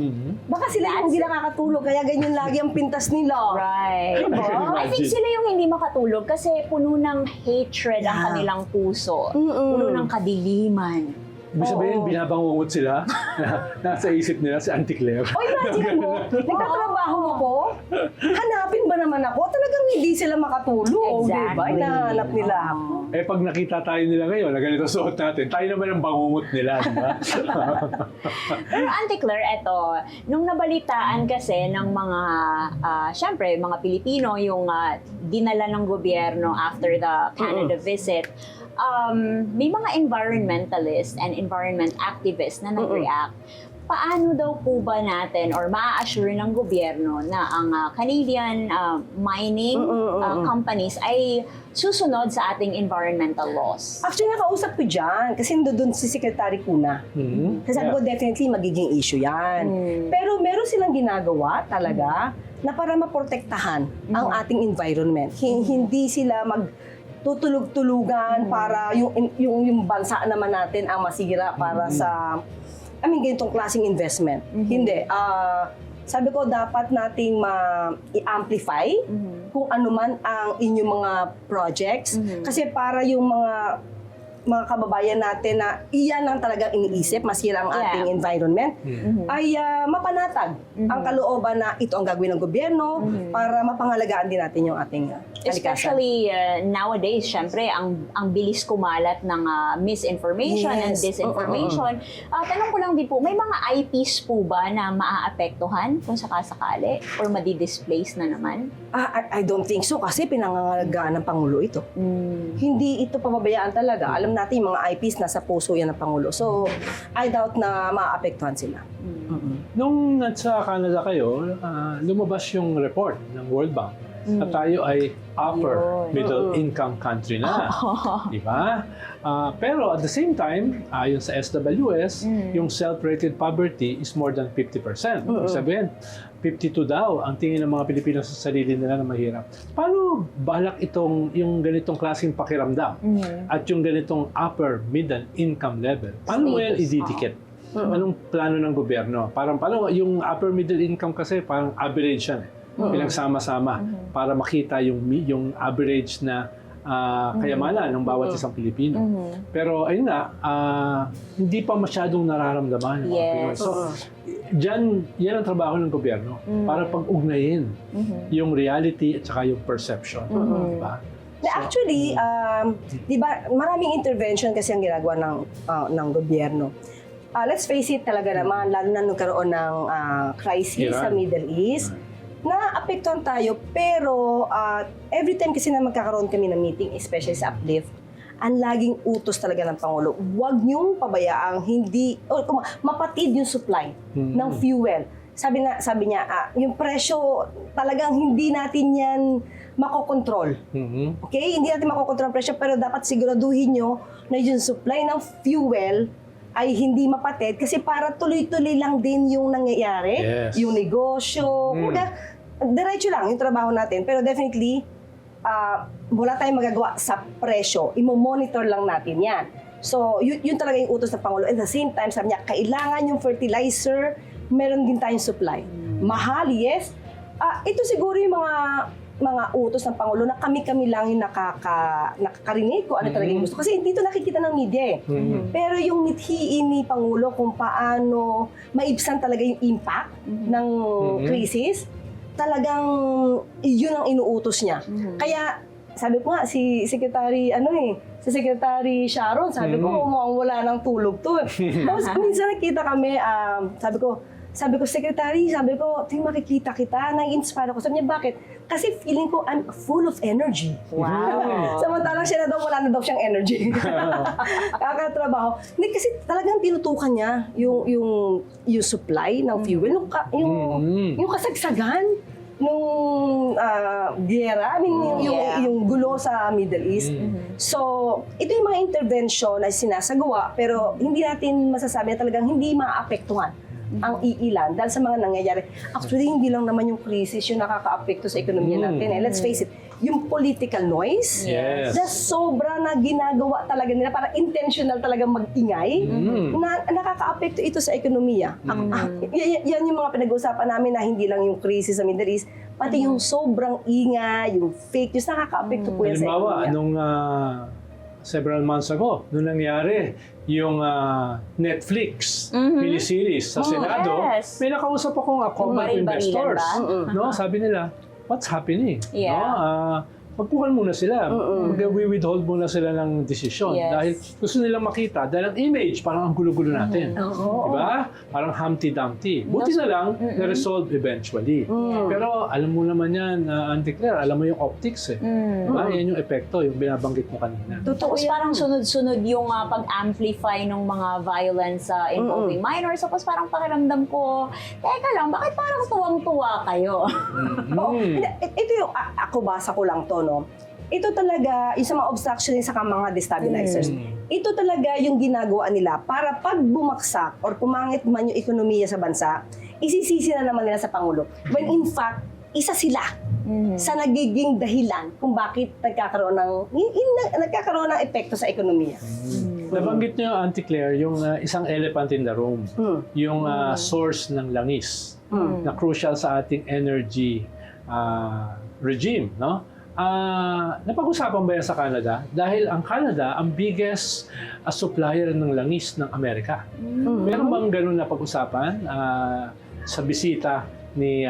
Speaker 4: Baka sila yung hindi nakakatulog, kaya ganyan lagi ang pintas nila.
Speaker 2: Right. I think sila yung hindi makatulog kasi puno ng hatred ang kanilang puso. Puno ng kadiliman.
Speaker 1: Ibig sabihin, binabangungot sila. Nasa isip nila si Auntie Claire.
Speaker 4: O imagine mo, nagtatrabaho ako, hanapin ba naman ako? Talagang hindi sila makatulog,
Speaker 2: Exactly.
Speaker 4: diba? Hinahanap nila ako.
Speaker 1: Pag nakita tayo nila ngayon, na ganito suot natin, tayo naman ang bangungot nila, di ba?
Speaker 2: Pero Auntie Claire, eto, nung nabalitaan kasi ng mga, syempre, mga Pilipino, yung dinala ng gobyerno after the Canada visit, may mga environmentalist and environment activists na nag-react. Paano daw po ba natin or maa-assure ng gobyerno na ang Canadian mining companies ay susunod sa ating environmental laws?
Speaker 4: Actually, nakausap ko dyan kasi doon si Secretary Cuna. Kasi sabi ko, definitely magiging issue yan. Pero meron silang ginagawa talaga na para maprotektahan ang ating environment. Hindi sila tutulog-tulugan para yung bansa naman natin ang masira para sa ganitong klaseng investment. Hindi. Sabi ko, dapat nating i-amplify kung ano man ang inyong mga projects. Kasi para yung mga kababayan natin na iyan ang talagang iniisip, masira ang ating environment, ay mapanatag ang kalooban na ito ang gagawin ng gobyerno para mapangalagaan din natin yung ating kalikasan.
Speaker 2: Especially nowadays, syempre, ang bilis kumalat ng misinformation and disinformation. Tanong ko lang din po, may mga IPs po ba na maaapektuhan kung sakasakali or madi-displace na naman?
Speaker 4: I don't think so kasi pinangangalagaan ng Pangulo ito. Hindi ito pababayaan talaga. Alam natin yung mga IPs nasa puso yan ng Pangulo. So, I doubt na maapektuhan sila.
Speaker 1: Nung nasa Canada kayo, lumabas yung report ng World Bank na tayo ay upper middle income country na. Diba? Pero at the same time, ayon sa SWS, yung self-rated poverty is more than 50%. Ibig sabihin, 52 daw ang tingin ng mga Pilipino sa sarili nila na mahirap. Paano balak yung ganitong klaseng pakiramdam at yung ganitong upper middle income level? Paano mo yan ididikit? Anong plano ng gobyerno? Parang yung upper middle income kasi parang average yan. Pinagsama-sama para makita yung average na kayamanan ng bawat isang Pilipino. Pero ayun nga, hindi pa masyadong nararamdaman ng mga Pinoy. So, yan ang trabaho ng gobyerno para pag-ugnayin yung reality at saka yung perception. Diba?
Speaker 4: Actually, di ba, maraming intervention kasi ang ginagawa ng gobyerno. Let's face it talaga naman, lalo na nagkaroon ng crisis sa Middle East, na-apektuhan tayo, pero every time kasi na magkakaroon kami ng meeting, especially sa Uplift, ang laging utos talaga ng Pangulo, huwag niyong pabayaang mapatid yung supply ng fuel. Sabi niya, yung presyo talagang hindi natin yan makokontrol. Okay? Hindi natin makokontrol ang presyo, pero dapat siguraduhin nyo na yung supply ng fuel ay hindi mapatid kasi para tuloy-tuloy lang din yung nangyayari, yung negosyo. Diretso lang yung trabaho natin, pero definitely, wala tayong magagawa sa presyo. Imo-monitor lang natin yan. So, yun talaga yung utos ng Pangulo. At the same time, sabi niya, kailangan yung fertilizer, meron din tayong supply. Mahal, yes. Ito siguro yung mga utos ng Pangulo na kami-kami lang yung nakakarinig kung ano talaga yung gusto. Kasi dito nakikita ng media Pero yung mithiin ni Pangulo kung paano maibsan talaga yung impact ng krisis, talagang yun ang inuutos niya. Kaya sabi ko nga, si Secretary Sharon, sabi ko, mukhang wala ng tulog to. Tapos minsan nakita kami, sabi ko, Secretary, makikita kita, nai-inspire ako. Sabi niya, bakit? Kasi feeling ko, I'm full of energy.
Speaker 2: Wow.
Speaker 4: Samantalang siya wala na daw siyang energy. Kakatrabaho. Hindi, kasi talagang tinutukan niya yung supply ng fuel, yung kasagsagan nung giyera, yung gulo sa Middle East. So, ito yung mga intervention na sinasagawa, pero hindi natin masasabi na talagang hindi maaapektuhan ang iilan dahil sa mga nangyayari. Actually, hindi lang naman yung crisis yung nakaka-apekto sa ekonomiya natin. Let's face it, yung political noise, na sobra na ginagawa talaga nila, para intentional talaga mag-ingay, na nakaka-apekto ito sa ekonomiya. Yan yung mga pinag-uusapan namin na hindi lang yung crisis sa Middle East, pati yung sobrang ingay, yung fake news, nakaka-apekto po yan sa ekonomiya.
Speaker 1: Halimbawa, nung several months ago, nung nangyari yung Netflix miniseries sa Senado, may nakausap akong corporate
Speaker 2: Baril-barilan
Speaker 1: investors.
Speaker 2: ba?
Speaker 1: No, sabi nila, what's happening?
Speaker 2: Yeah.
Speaker 1: No, magpukan muna sila. Mag-withhold muna sila ng desisyon.
Speaker 2: Yes.
Speaker 1: Dahil gusto nilang makita. Dahil ang image, parang ang gulo-gulo natin. Diba? Parang Humpty-Dumpty. Buti na lang, na-resolve eventually. Pero alam mo naman yan, undeclared. Alam mo yung optics eh. Diba? Yan yung epekto, yung binabanggit mo kanina.
Speaker 2: Tapos parang sunod-sunod yung pag-amplify ng mga violence involving minors. Tapos parang pakiramdam ko, teka lang, bakit parang tuwang-tuwa kayo?
Speaker 4: Ito yung, ako basa ko lang to, no? Ito talaga, yung sa mga obstruction sa mga destabilizers, ito talaga yung ginagawa nila para pag bumaksak or pumangit man yung ekonomiya sa bansa, isisisi na naman nila sa Pangulo. When in fact, isa sila sa nagiging dahilan kung bakit nagkakaroon ng epekto sa ekonomiya.
Speaker 1: Nabanggit niyo, Auntie Claire, yung isang elephant in the room. Yung source ng langis na crucial sa ating energy regime, no? Napag-usapan ba yan sa Canada? Dahil ang Canada, ang biggest supplier ng langis ng Amerika. Meron bang ganun na pag-usapan sa bisita ni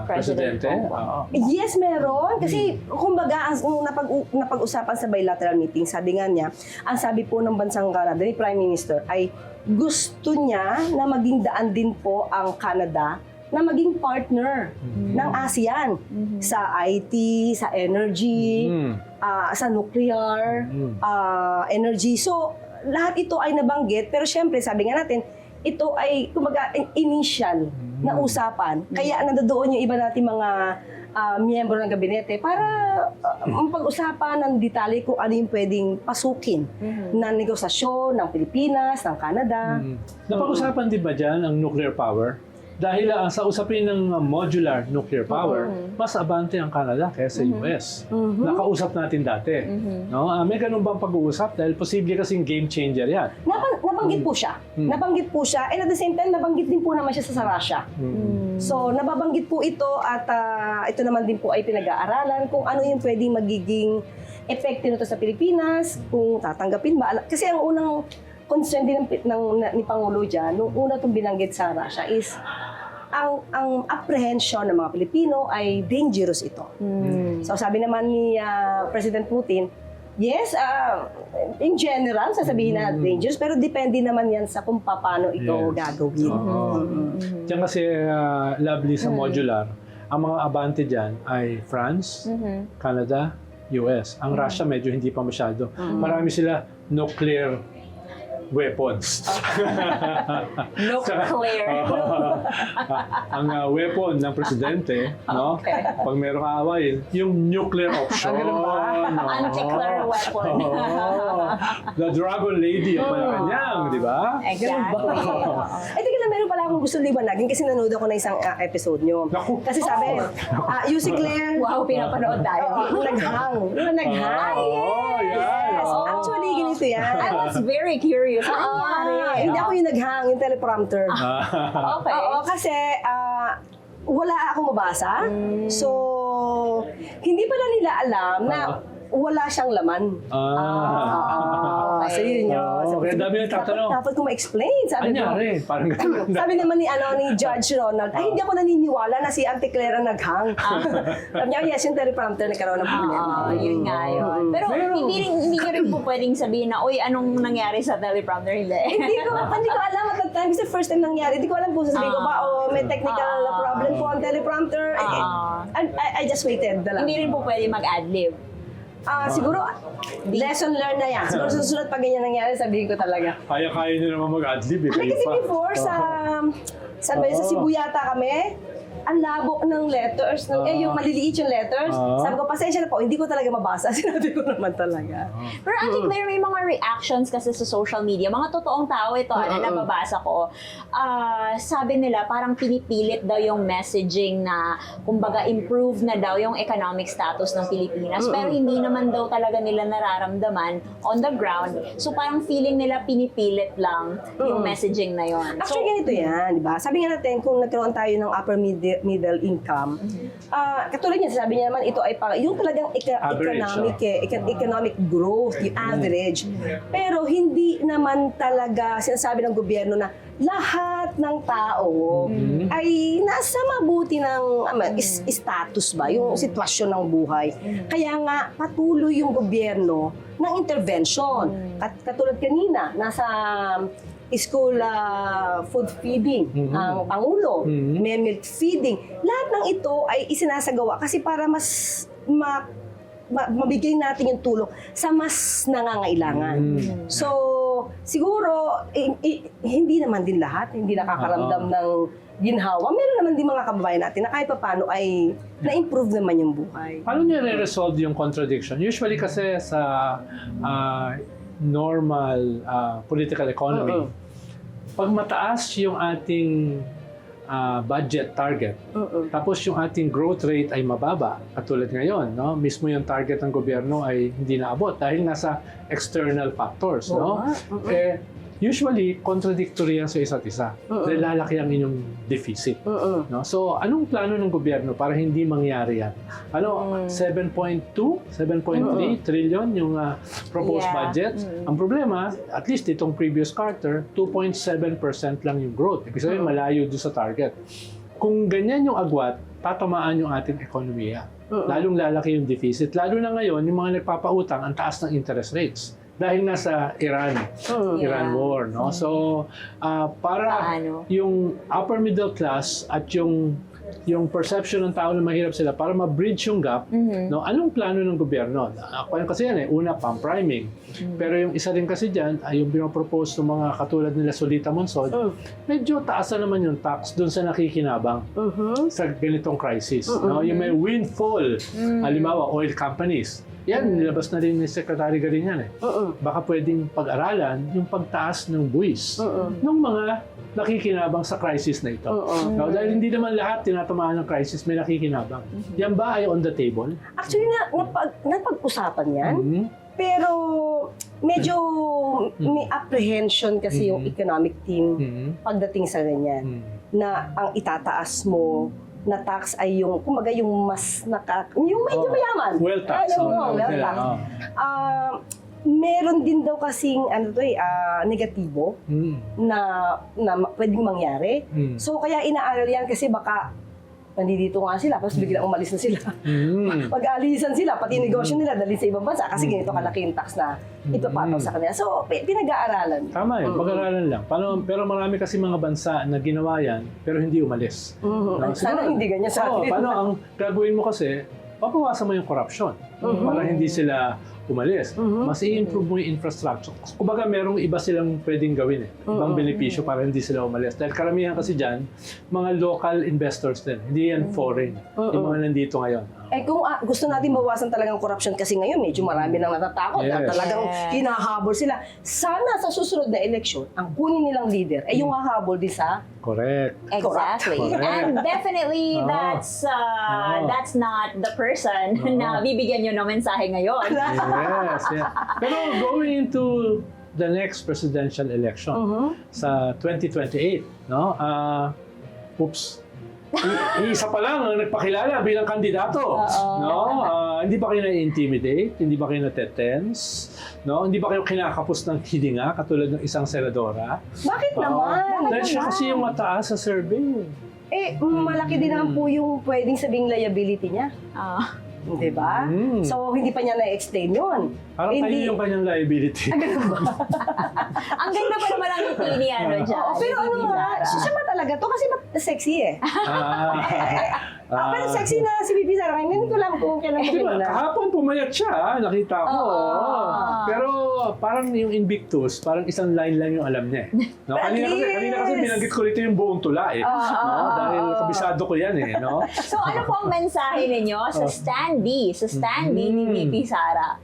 Speaker 1: Presidente? Oo.
Speaker 4: Yes, meron. Kasi, kumbaga, nung napag-usapan sa bilateral meeting, sabi nga niya, ang sabi po ng bansang Canada, ni Prime Minister, ay gusto niya na maging daan din po ang Canada na maging partner ng ASEAN sa IT, sa energy, sa nuclear, energy. So, lahat ito ay nabanggit, pero syempre, sabi nga natin, ito ay, kumbaga, initial na usapan. Kaya nandoon yung iba nating mga miyembro ng gabinete para pag-usapan ng detalye kung ano yung pwedeng pasukin na negosasyon ng Pilipinas, ng Canada.
Speaker 1: Napag-usapan din ba dyan ang nuclear power? Dahil sa usapin ng modular nuclear power, mas abante ang Canada kaysa US. Nakausap natin dati. No? May ganun bang pag-uusap? Dahil posible kasing game changer yan.
Speaker 4: Nabanggit po siya. Nabanggit po siya. And at the same time, nabanggit din po naman siya sa Russia. So, nababanggit po ito at ito naman din po ay pinag-aaralan kung ano yung pwedeng magiging epekto nito sa Pilipinas, kung tatanggapin ba. Kasi ang unang concern din ni Pangulo dyan, nung una itong binanggit sa Russia is ang apprehension ng mga Pilipino ay dangerous ito. So sabi naman ni President Putin, yes, in general, sasabihin na dangerous, pero depende naman yan sa kung paano ito gagawin.
Speaker 1: Diyan kasi lovely sa modular, ang mga abante dyan ay France, Canada, US. Ang Russia medyo hindi pa masyado. Marami sila nuclear weapons.
Speaker 2: Nuclear.
Speaker 1: Ang weapon ng presidente, no? Pag merong aawayin, yung nuclear option.
Speaker 2: Anti-nuclear weapon.
Speaker 1: The Dragon Lady ang Malacanang, di ba?
Speaker 2: Exactly.
Speaker 4: Ay, teka lang, meron pala akong gusto liwanagin kasi nanood ako na isang episode nyo.
Speaker 1: Naku.
Speaker 4: Kasi sabi, Yusi Claire,
Speaker 2: Wow, pinapanood tayo.
Speaker 4: naghang. Naghang.
Speaker 1: Oh, yan.
Speaker 4: Yes,
Speaker 1: Oh.
Speaker 4: actually, ganito yan.
Speaker 2: I was very curious. Ano nangyari?
Speaker 4: Hindi ako yung naghang, yung teleprompter.
Speaker 2: Okay.
Speaker 4: Oo, kasi wala akong mabasa. So, hindi pala nila alam na wala siyang laman. So yun yun.
Speaker 1: Kaya dami nagtatanong.
Speaker 4: Dapat ko ma-explain. Sabi ko,
Speaker 1: Anyari, parang ganun.
Speaker 4: sabi naman ni Judge Ronald, ay hindi ako naniniwala na si Auntie Claire ang naghang. Sabi niya, yes, yung teleprompter nagkaroon ng problema.
Speaker 2: Yun nga yun. Pero hindi nyo rin po pwedeng sabihin na, uy, anong nangyari sa teleprompter? Hindi.
Speaker 4: Hindi ko alam at that time, kasi first time nangyari. Hindi ko alam kung sasabihin ko ba, may technical problem po ang teleprompter. I just waited na lang.
Speaker 2: Hindi rin po pwede mag-adlib.
Speaker 4: Siguro, lesson learned na yan. Siguro susunod pag ganyan nangyari, sabihin ko talaga.
Speaker 1: Kaya nyo naman mag-adlib eh.
Speaker 4: Kasi
Speaker 1: Kayo pa.
Speaker 4: before, sa Cebu yata kami, ang labo ng letters, yung maliliit yung letters. Sabi ko, pasensya na po, hindi ko talaga mabasa. Sinabi ko naman talaga.
Speaker 2: Pero Auntie Claire, may mga reactions kasi sa social media. Mga totoong tao ito, na nababasa ko. Sabi nila, parang pinipilit daw yung messaging na, kumbaga, improve na daw yung economic status ng Pilipinas. Pero hindi naman daw talaga nila nararamdaman on the ground. So parang feeling nila pinipilit lang yung messaging na yon.
Speaker 4: Actually, ganito yan, di ba? Sabi nga natin, kung nagkaroon tayo ng upper middle income, katulad niya, sabi niya naman, ito ay yung talagang economic growth, yung average. Pero hindi naman talaga sinasabi ng gobyerno na lahat ng tao ay nasa mabuti ng status ba, yung sitwasyon ng buhay. Kaya nga, patuloy yung gobyerno ng intervention. Katulad kanina, nasa school food feeding ang Pangulo, may milk feeding. Lahat ng ito ay isinasagawa kasi para mas mabigay natin yung tulong sa mas nangangailangan. So, siguro, hindi naman din lahat, hindi nakakaramdam ng ginhawa. Meron naman din mga kababayan natin na kahit paano ay na-improve naman yung buhay.
Speaker 1: Paano niya re-resolve yung contradiction? Usually kasi sa normal political economy, pag mataas yung ating budget target. Tapos yung ating growth rate ay mababa, katulad ngayon, no? Mismo yung target ng gobyerno ay hindi naabot dahil nasa external factors, no? Usually contradictory yan sa isa't isa. Dahil lalaki ang inyong deficit, no? So, anong plano ng gobyerno para hindi mangyari yan? 7.2, 7.3 trillion yung proposed
Speaker 2: Yeah.
Speaker 1: budget. Ang problema, at least itong previous quarter, 2.7% lang yung growth. Ibig sabihin, malayo doon sa target. Kung ganyan yung agwat, tatamaan yung ating ekonomiya. Lalong lalaki yung deficit. Lalo na ngayon, yung mga nagpapautang, ang taas ng interest rates. Dahil nasa Iran
Speaker 2: Yeah.
Speaker 1: war, no? So, para
Speaker 2: Paano?
Speaker 1: yung upper middle class at yung perception ng tao na mahirap sila, para ma-bridge yung gap, no? Anong plano ng gobyerno? Kasi yan una, pang-priming. Pero yung isa rin kasi dyan, ay yung pinopropose ng mga katulad nila Solita Monsod, medyo taas na naman yung tax dun sa nakikinabang sa ganitong crisis. No? Yung may windfall, halimbawa, oil companies. Yan, nilabas na rin ni Secretary Garinhan eh. Baka pwedeng pag-aralan yung pagtaas ng buwis ng mga nakikinabang sa crisis na ito. No, dahil hindi naman lahat tinatamaan ng crisis may nakikinabang. Yan ba ay on the table?
Speaker 4: Actually, napag-usapan yan. Pero medyo may apprehension kasi yung economic team pagdating sa ganyan. Na ang itataas mo na tax ay yung, kumbaga yung mas yung medyo mayaman.
Speaker 1: Well tax.
Speaker 4: Well tax. Meron din daw kasing negatibo na pwedeng mangyari. So kaya inaaral yan kasi baka nandito nga sila, tapos biglang umalis na sila. Pag-aalisan sila, pati negosyo nila dali sa ibang bansa kasi ganito kalaki yung tax na ipapataw sa kanila. So, pinag-aaralan.
Speaker 1: Tama yun, pag-aralan lang. Pero marami kasi mga bansa na ginawa yan, pero hindi umalis. No,
Speaker 4: Sana hindi ganyan sa atin.
Speaker 1: Paano ang gagawin mo kasi, papawasan mo yung corruption para hindi sila umalis. Mas i-improve mo yung infrastructure. Kumbaga, merong iba silang pwedeng gawin eh. Ibang benepisyo para hindi sila umalis. Dahil karamihan kasi dyan, mga local investors din. Hindi yan foreign. Yung mga nandito ngayon.
Speaker 4: Kung gusto natin bawasan talagang corruption kasi ngayon, medyo marami nang natatakot at talagang hinahabol sila. Sana sa susunod na eleksyon, ang kunin nilang leader ay yung hahabol din sa
Speaker 1: Correct.
Speaker 2: Exactly.
Speaker 1: Correct.
Speaker 2: And definitely, that's not the person na bibigyan nyo ng mensahe ngayon.
Speaker 1: Yes. Pero going into the next presidential election sa 2028, no? Isa pa lang ang nagpakilala bilang kandidato, no? Hindi ba kayo na-intimidate? Hindi ba kayo na-tense? No? Hindi ba kayo kinakapos ng hilinga katulad ng isang senadora?
Speaker 4: Bakit naman?
Speaker 1: Dahil siya kasi yung mataas sa survey.
Speaker 4: Malaki din naman po yung pwedeng sabing liability niya. Di ba? So, hindi pa niya na-explain yun.
Speaker 1: Parang kayo yung kanyang liability.
Speaker 2: Ang ganda pa naman ang ngiti ni dyan.
Speaker 4: Pero siya ba talaga to? Kasi sexy eh. Pero sexy na si Bibi Sara. Hindi ko alam kung kailan mo na.
Speaker 1: Kahapon pumayat siya, nakita ko. Pero parang yung Invictus, parang isang line lang yung alam niya. No? Kanina kasi binanggit ko rito yung buong tula eh. No? Dahil kabisado ko yan eh. No?
Speaker 2: So ano po ang mensahe ninyo sa standee ni VP Sara?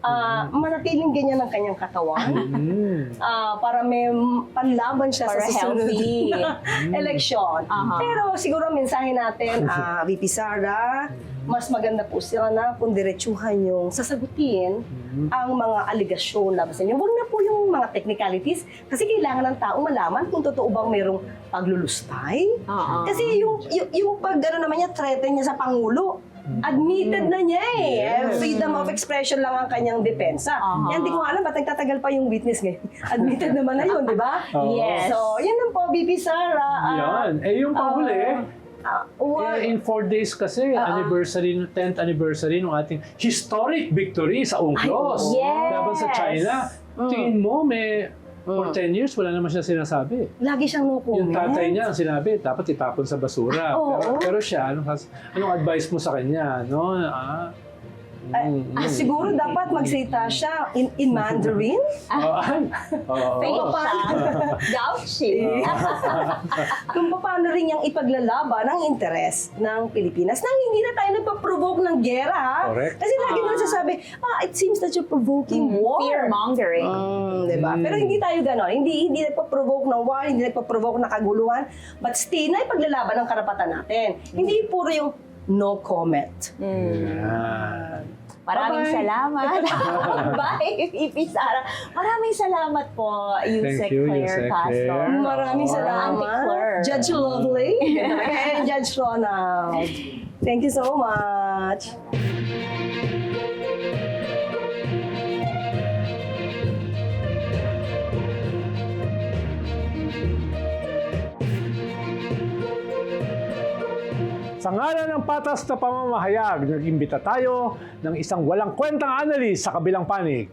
Speaker 4: Manatiling ganyan ang kanyang katawan. Para may panlaban siya
Speaker 2: Para
Speaker 4: sa susunod
Speaker 2: healthy.
Speaker 4: eleksyon. Pero siguro ang mensahe natin, VP Sara, mas maganda po sila na kung diretsuhan yung sasagutin ang mga aligasyon laban sa inyo. Huwag na po yung mga technicalities kasi kailangan ng tao malaman kung totoo bang mayroong paglulustay. Kasi yung naman niya, threaten niya sa Pangulo. Admitted na niya eh. Freedom of expression lang ang kanyang depensa. Yan, di ko alam, ba't nagtatagal pa yung witness ngayon? Admitted naman na yun, di ba?
Speaker 2: Yes.
Speaker 4: So, yan lang po, VP Sara.
Speaker 1: Yan. Yung panghuli, in 4 days kasi, anniversary, 10th anniversary ng ating historic victory sa UNCLOS.
Speaker 2: Yes.
Speaker 1: Laban sa China. Tingin mo, for 10 years, wala naman siya sinasabi.
Speaker 4: Lagi siyang no comment.
Speaker 1: Yung tatay niya ang sinabi, dapat itapon sa basura. Pero siya, anong advice mo sa kanya? No?
Speaker 4: Siguro dapat magsalita siya in Mandarin.
Speaker 2: Fake siya. Gauchi.
Speaker 4: Kung paano rin niyang ipaglalaban ang interes ng Pilipinas nang hindi na tayo nagpa-provoke ng gera, ha?
Speaker 1: Correct.
Speaker 4: Kasi lagi nila sasabi, it seems that you're provoking war.
Speaker 2: Fear-mongering.
Speaker 4: Diba? Pero hindi tayo gano'n. Hindi nagpa-provoke ng war, hindi nagpa-provoke ng kaguluhan, but still, na ipaglalaban ang karapatan natin. Hindi puro yung no comment.
Speaker 2: Maraming
Speaker 4: Bye-bye.
Speaker 2: salamat. Bye, VP Sara. Maraming salamat po, Yusek
Speaker 1: you,
Speaker 2: Claire
Speaker 1: Yusek
Speaker 2: Castro.
Speaker 1: Claire.
Speaker 4: Maraming
Speaker 2: Auntie
Speaker 4: salamat.
Speaker 2: Claire.
Speaker 4: Judge Lovely and Judge Ronald. Thank you so much.
Speaker 1: Sa ngalan ng patas na pamamahayag, nag-imbita tayo ng isang walang kwentang analyst sa kabilang panig.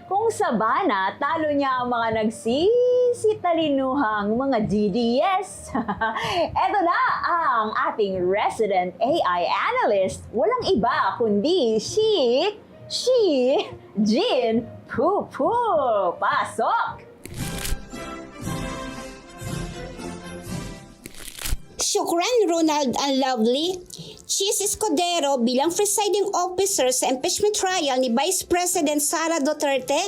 Speaker 2: Kung sa bana, talo niya ang mga nagsisitalinuhang mga DDS. Eto na ang ating resident AI analyst. Walang iba kundi si Jean Pupu. Pasok!
Speaker 8: Shukran, Ronald and Lovely. Cheese Escudero bilang presiding officer sa impeachment trial ni Vice President Sara Duterte?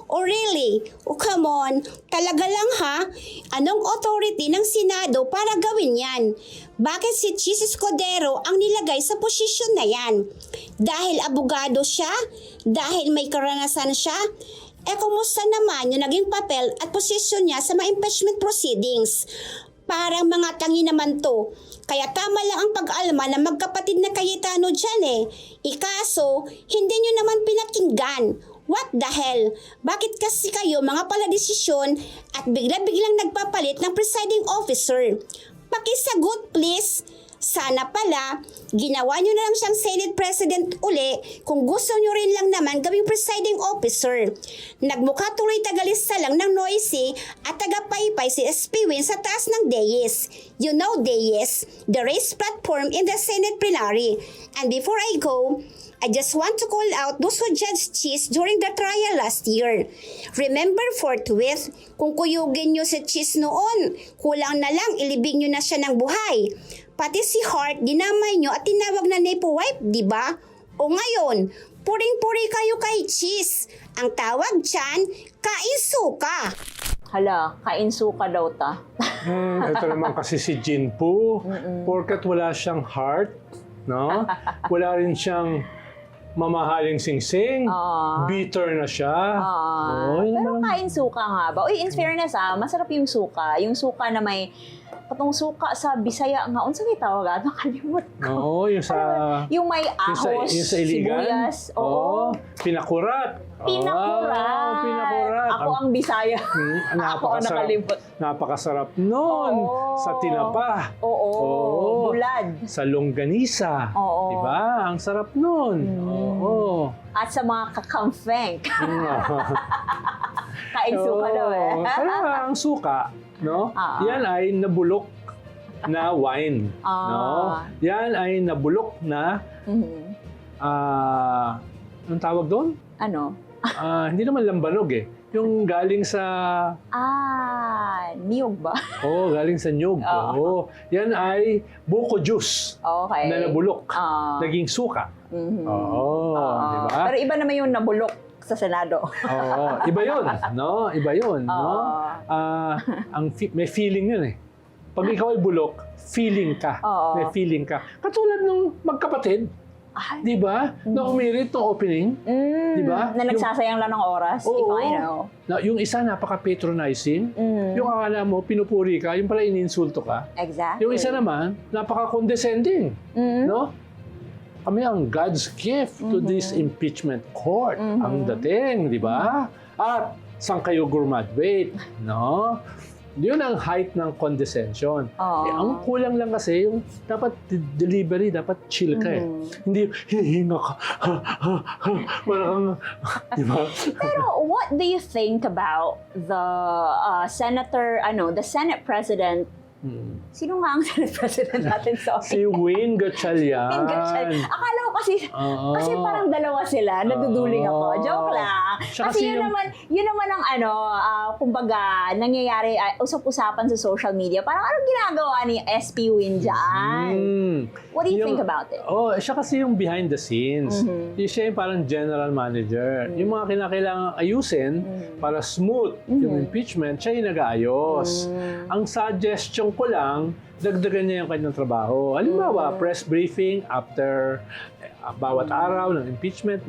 Speaker 8: Oh really? Oh come on, talaga lang ha? Anong authority ng Senado para gawin yan? Bakit si Cheese Escudero ang nilagay sa posisyon na yan? Dahil abogado siya? Dahil may karanasan siya? Kumusta naman yung naging papel at posisyon niya sa mga impeachment proceedings? Parang mga tangi naman to. Kaya tama lang ang pag-alma ng magkapatid na Cayetano dyan eh. Ikaso, hindi nyo naman pinakinggan. What the hell? Bakit kasi kayo mga paladesisyon at bigla-biglang nagpapalit ng presiding officer? Pakisagot please. Sana pala, ginawa nyo na lang siyang Senate President uli kung gusto nyo rin lang naman gawing presiding officer. Nagmukha tuloy tagalista lang ng noisy at tagapaypay si SP Win sa taas ng dais. You know dais, the race platform in the Senate plenary. And before I go, I just want to call out those who judged Cheese during the trial last year. Remember forthwith, kung kuyugin nyo si Cheese noon, kulang na lang ilibing nyo na siya ng buhay. Pati si Hart, dinamay nyo at tinawag na nepo wife, di ba? O ngayon, puring-puri kayo kay Cheese. Ang tawag dyan, kainsuka.
Speaker 2: Hala, kainsuka daw ta.
Speaker 1: Ito naman kasi si Jinpu, porkat wala siyang heart, no? Wala rin siyang mamahaling singsing, bitter na siya. Yun
Speaker 2: Pero
Speaker 1: naman.
Speaker 2: kain suka nga ba? Uy, in fairness masarap yung suka. Yung suka na may katong suka sa Bisaya nga. Unsa may tawag? Nakalimot ko.
Speaker 1: Oo, yung sa...
Speaker 2: Yung may ahos,
Speaker 1: yung sa iligan.
Speaker 2: sibuyas.
Speaker 1: Oo. Pinakurat.
Speaker 2: Pinakurat.
Speaker 1: Pinakurat.
Speaker 2: Ako ang Bisaya. Ako ang nakalimot.
Speaker 1: Napakasarap nun.
Speaker 2: Oo.
Speaker 1: Sa tinapa.
Speaker 2: Oo. Bulad.
Speaker 1: Sa longganisa.
Speaker 2: Oo.
Speaker 1: Diba? Ang sarap nun. Oo.
Speaker 2: At sa mga kakamfeng. Kain suka daw eh.
Speaker 1: Kaya ang suka, no? Yan ay nabulok na wine. No? Yan ay nabulok na anong tawag doon?
Speaker 2: Ano?
Speaker 1: Hindi naman lambanog eh. Yung galing sa...
Speaker 2: Niyog ba?
Speaker 1: galing sa nyug. Yan ay buko juice
Speaker 2: Okay.
Speaker 1: na nabulok. Naging suka. Diba?
Speaker 2: Pero iba naman yung nabulok sa Senado.
Speaker 1: Iba yun, no? Iba yun, no? May feeling yun eh. Pag ikaw ay bulok, feeling ka. May feeling ka. Katulad nung magkapatid, di ba? Na umirit ng opening, di ba?
Speaker 2: Na nagsasayang lang ng oras, if I know.
Speaker 1: Yung isa napaka-patronizing, yung akala mo, pinupuri ka, yung pala ininsulto ka.
Speaker 2: Exactly.
Speaker 1: Yung isa naman, napaka-condescending, no? Kami ang God's gift to this impeachment court. Ang dating, di ba? At saan kayo graduate, no? Yun ang height ng condescension. Ang kulang lang kasi, yung dapat delivery, dapat chill ka eh. Hindi, hinihinga ka. Parang, di ba?
Speaker 2: Pero what do you think about the the Senate President? Sino nga ang Senate President natin sa
Speaker 1: Si Wayne Gatchalian.
Speaker 2: Akala ko kasi parang dalawa sila, naduduling ako. Joke lang.
Speaker 1: Siya
Speaker 2: Kasi
Speaker 1: kasi yung-
Speaker 2: yun naman ang kumbaga, nangyayari, usap-usapan sa social media. Parang anong ginagawa ni SP Win dyan? What do you think about it?
Speaker 1: Oh, siya kasi yung behind the scenes. Siya yung parang general manager. Yung mga kinakailangan ayusin para smooth yung impeachment, siya yung nag-aayos. Ang suggestion ko lang, dagdagan niya yung kanyang trabaho. Halimbawa, press briefing after bawat araw ng impeachment,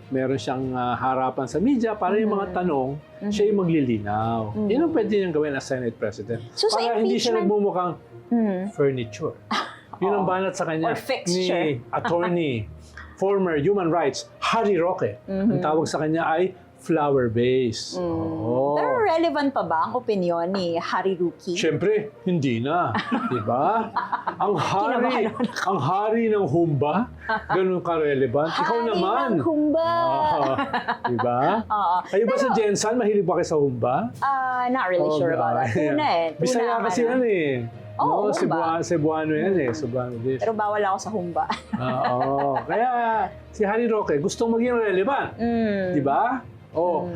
Speaker 1: meron siyang harapan sa media para yung mga tanong, siya yung maglilinaw. Yun ang pwede niyang gawin as Senate President.
Speaker 2: So, sa
Speaker 1: para hindi siya
Speaker 2: impeachment-
Speaker 1: nagmumukhang furniture. Yun ang banat sa kanya
Speaker 2: Or fixture.
Speaker 1: ni attorney, former human rights, Harry Roque. Ang tawag sa kanya ay flower base. Oo.
Speaker 2: Pero relevant pa ba ang opinion ni Harry Roque?
Speaker 1: Siyempre, hindi na. Diba? Ang hari ng humba, ganun ka-relevant. Ikaw
Speaker 2: Hari
Speaker 1: naman.
Speaker 2: ng humba.
Speaker 1: Diba?
Speaker 2: Oo.
Speaker 1: Kayo ba sa Jensan, mahilig ba kayo sa humba?
Speaker 2: Not really sure about that. Tuna eh. Tuna
Speaker 1: Bisaya
Speaker 2: ang
Speaker 1: kasi
Speaker 2: ano.
Speaker 1: yan eh.
Speaker 2: Oo,
Speaker 1: No,
Speaker 2: humba.
Speaker 1: Cebuano yan eh. Cebuano dish.
Speaker 2: Pero bawal ako sa humba.
Speaker 1: Oo. Kaya si Harry Roque gustong maging relevant. Di ba?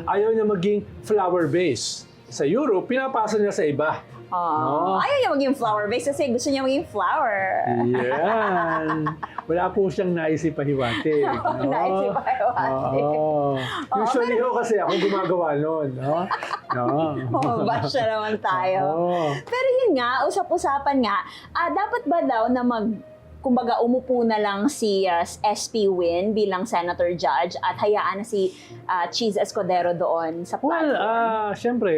Speaker 1: Ayaw niya maging flower base. Sa Europe, pinapasa niya sa iba. No?
Speaker 2: Ayaw niya maging flower base kasi gusto niya maging flower.
Speaker 1: Yan. Wala po siyang naisip pahiwati. No?
Speaker 2: Naisip pahiwati.
Speaker 1: Oo. Usually ho kasi ako gumagawa nun. No? No?
Speaker 2: Bash na naman tayo.
Speaker 1: Oo.
Speaker 2: Pero yun nga, usap-usapan nga, dapat ba daw na kumbaga umupo na lang si SP Win bilang senator judge at hayaan na si Cheese Escudero doon sa
Speaker 1: Well,
Speaker 2: platform?
Speaker 1: syempre,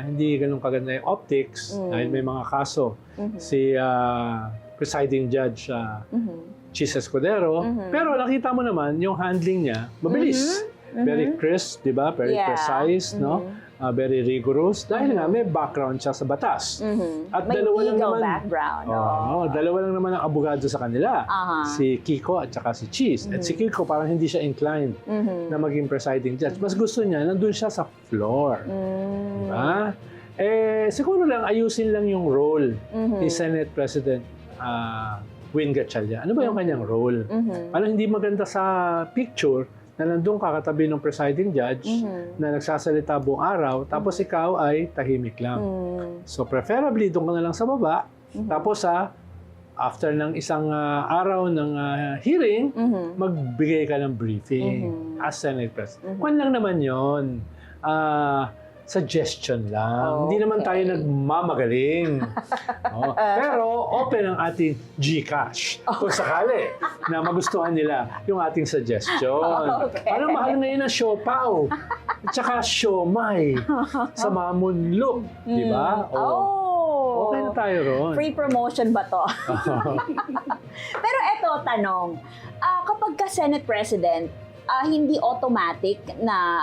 Speaker 1: hindi ganun kaganda yung optics dahil may mga kaso. Si presiding judge Cheese Escudero. Pero nakita mo naman, yung handling niya, mabilis. Very crisp, di ba? Very
Speaker 2: Yeah.
Speaker 1: precise, no? Very rigorous. Dahil nga, may background siya sa batas. At
Speaker 2: May
Speaker 1: dalawa lang
Speaker 2: legal
Speaker 1: naman,
Speaker 2: background.
Speaker 1: dalawa lang naman ang abogado sa kanila.
Speaker 2: Aha.
Speaker 1: Si Kiko at saka si Cheese. At si Kiko parang hindi siya inclined na maging presiding judge. Mas gusto niya, nandun siya sa floor. Diba? Siguro lang, ayusin lang yung role ni Senate President Win Gatchalian. Ano ba yung kanyang role? Parang hindi maganda sa picture na nandun kakatabi ng presiding judge na nagsasalita buong araw, tapos ikaw ay tahimik lang. So preferably, doon ka na lang sa baba, tapos after ng isang araw ng hearing, magbigay ka ng briefing as Senate President. Kwan lang naman yon. Suggestion lang. Hindi naman tayo nagmamagaling. Pero open ang ating GCash kung sakali na magustuhan nila yung ating suggestion. Parang mahal ngayon ang siopaw at saka siomay sa Mamunlok. Di ba? Okay na tayo ron.
Speaker 2: Free promotion ba to? Pero eto, tanong. Kapag ka Senate President, hindi automatic na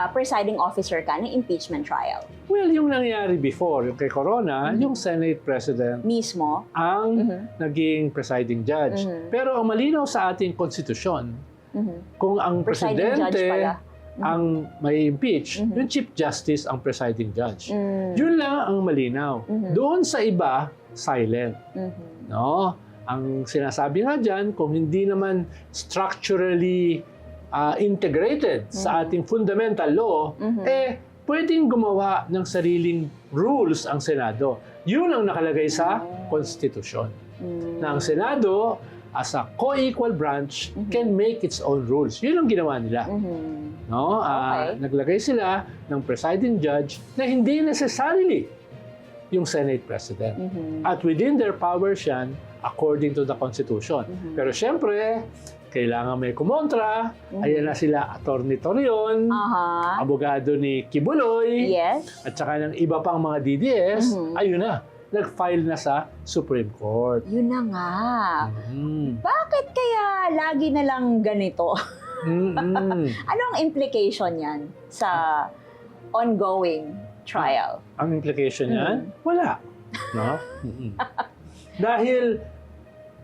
Speaker 2: presiding officer ka ng impeachment trial.
Speaker 1: Well, yung nangyari before, yung kay Corona, yung Senate President
Speaker 2: Mismo?
Speaker 1: ang naging presiding judge. Pero ang malinaw sa ating konstitusyon, kung ang
Speaker 2: Presiding judge
Speaker 1: presidente
Speaker 2: pala.
Speaker 1: ang may impeach, yung Chief Justice ang presiding judge. Yun lang ang malinaw. Doon sa iba, silent. No? Ang sinasabi nga dyan, kung hindi naman structurally integrated sa ating fundamental law, pwedeng gumawa ng sariling rules ang Senado. Yun ang nakalagay sa konstitusyon. Na ang Senado, as a co-equal branch, can make its own rules. Yun ang ginawa nila. No? Naglagay sila ng presiding judge na hindi necessarily yung Senate President. At within their powers yan, according to the Constitution. Pero syempre, kailangan may kumontra. Ayan na sila, Atty. Torion, abogado ni Kibuloy,
Speaker 2: Yes.
Speaker 1: at saka ng iba pang mga DDS, ayun na, nag-file na sa Supreme Court.
Speaker 2: Yun na nga. Bakit kaya lagi na lang ganito? Ano ang implication yan sa ongoing trial?
Speaker 1: Ang implication niyan, wala. No? Dahil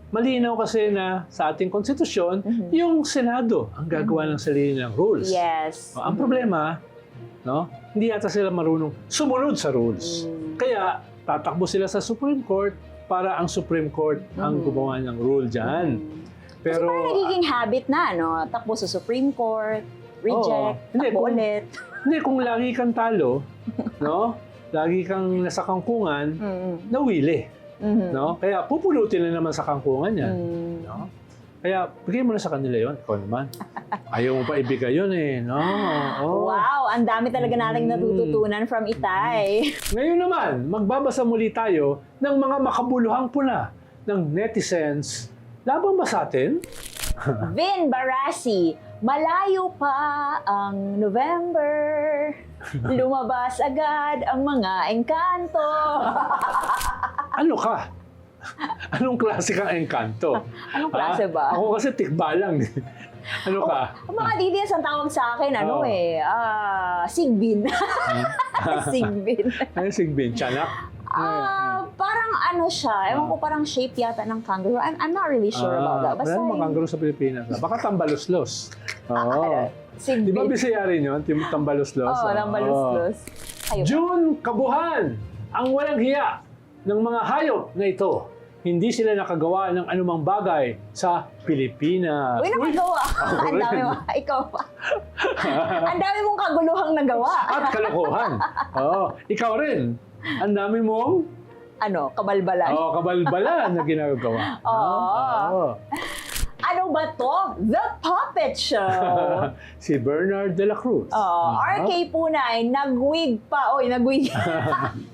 Speaker 1: malinaw kasi na sa ating konstitusyon, yung Senado ang gagawa ng sarili ng rules.
Speaker 2: Yes.
Speaker 1: Ang problema, no, hindi yata sila marunong sumunod sa rules. Kaya tatakbo sila sa Supreme Court para ang Supreme Court ang gumawa ng rule dyan.
Speaker 2: Kasi parang nagiging habit na, no? Takbo sa Supreme Court, reject,
Speaker 1: Hindi,
Speaker 2: takbo
Speaker 1: kung-
Speaker 2: ulit.
Speaker 1: Hindi, kung lagi kang talo, no? Lagi kang nasa kangkungan, nawili. No? Kaya pupulutin na naman sa kangkungan yan. No? Kaya bigay mo na sa kanila yon. Ikaw naman. Ayaw mo pa ibigay yun eh. No? Oh.
Speaker 2: Wow, ang dami talaga nating natututunan from Itay.
Speaker 1: Ngayon naman, magbabasa muli tayo ng mga makabuluhang pula ng netizens. Labang ba sa atin?
Speaker 2: Vin Barassi, malayo pa ang November. Lumabas agad ang mga engkanto.
Speaker 1: Ano ka? Anong klase kang engkanto?
Speaker 2: Anong klase ba?
Speaker 1: Ako kasi tikbalang. Ano ka?
Speaker 2: Ang mga DDS ang tawag sa akin,
Speaker 1: Oo.
Speaker 2: Sigbin. Sigbin.
Speaker 1: Ano sigbin? Tiyanak?
Speaker 2: Parang ano siya, ewan ko, parang shape yata ng kangaroo. I'm not really sure about that. Basta
Speaker 1: Wala mga kangaroo sa Pilipinas. Baka tambaluslos. Oo.
Speaker 2: Sigbin.
Speaker 1: Di ba Bisaya rin yun? Tambaluslos?
Speaker 2: Oo, tambaluslos. Ayun.
Speaker 1: June Kabuhan! Ang walang hiya ng mga hayop na ito. Hindi sila nakagawa ng anumang bagay sa Pilipinas.
Speaker 2: Uy, nakagawa. Ang dami mo. Ikaw pa. Ang dami mong kaguluhang nagawa.
Speaker 1: At kalokohan. Oo. Ikaw rin. Ang dami mong
Speaker 2: Kabalbalan.
Speaker 1: kabalbalan na ginagawa. Oo.
Speaker 2: Ano ba to? The Puppet Show.
Speaker 1: Si Bernard de la Cruz.
Speaker 2: RK Punay, nag-wig pa. Oy, nag-wig.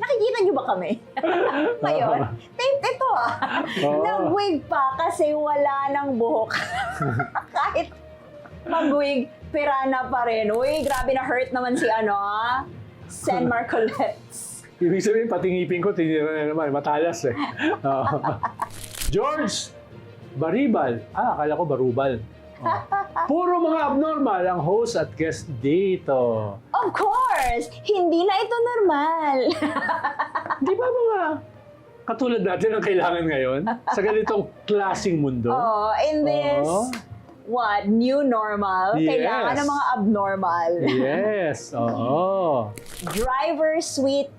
Speaker 2: Nakikita niyo ba kami? Ngayon, tape ito Nag-wig pa kasi wala ng buhok. Kahit mag-wig, pirana pa rin. Uy, grabe na hurt naman si Sen Marcolettes.
Speaker 1: Ibig sabihin, pati ngipin ko, tinira na naman. Matalas eh. George Baribal. Akala ko Barubal. Puro mga abnormal ang host at guest dito.
Speaker 2: Of course! Hindi na ito normal.
Speaker 1: Di ba mga katulad natin ang kailangan ngayon sa ganitong klaseng mundo?
Speaker 2: In this, new normal,
Speaker 1: Yes.
Speaker 2: kailangan ng mga abnormal.
Speaker 1: Yes, oo.
Speaker 2: Driver sweet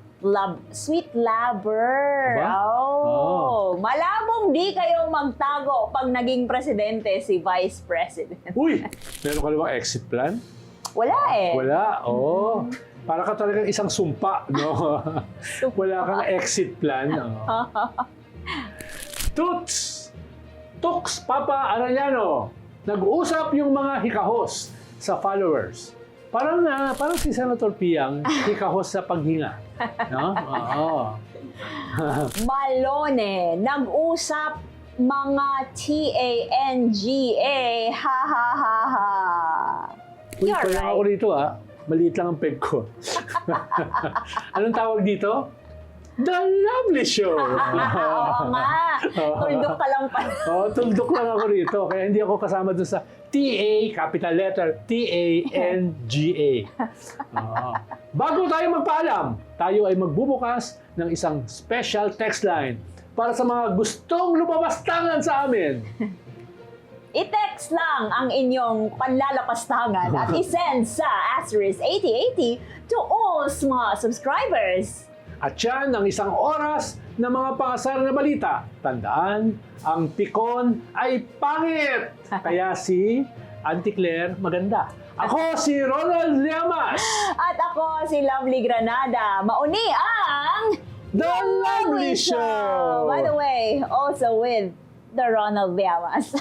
Speaker 2: lover.
Speaker 1: Aba?
Speaker 2: Malabong di kayo magtago pag naging presidente si Vice President.
Speaker 1: Uy, meron ka namang exit plan?
Speaker 2: Wala eh.
Speaker 1: Wala, oo. Para ka talagang isang sumpa, no? Wala kang exit plan. Toots! Tux Papa Arellano. Nag-usap yung mga hikahos sa followers. Parang si Senator Piang, hikahos sa paghinga. No? Oo.
Speaker 2: Malone, nag-usap mga TANGA. Ha ha ha ha.
Speaker 1: Uy,
Speaker 2: You're
Speaker 1: kaya ako
Speaker 2: right.
Speaker 1: rito maliit lang ang peg ko. Anong tawag dito? The Lovely Show!
Speaker 2: Oo nga. Tuldok ka lang pala.
Speaker 1: Tuldok lang ako rito. Kaya hindi ako kasama dun sa TA, capital letter, TANGA. Bago tayo magpaalam, tayo ay magbubukas ng isang special text line para sa mga gustong lumabastangan sa amin.
Speaker 2: I-text lang ang inyong panlalapastangan at isend sa *8080 to all mga subscribers.
Speaker 1: At yan ang isang oras na mga pangasar na balita. Tandaan, ang pikon ay pangit. Kaya si Auntie Claire maganda. Ako si Ronald Llamas.
Speaker 2: At ako si Lovely Granada. Mauni ang
Speaker 1: The Lovely Show!
Speaker 2: By the way, also with the Ronald Llamas.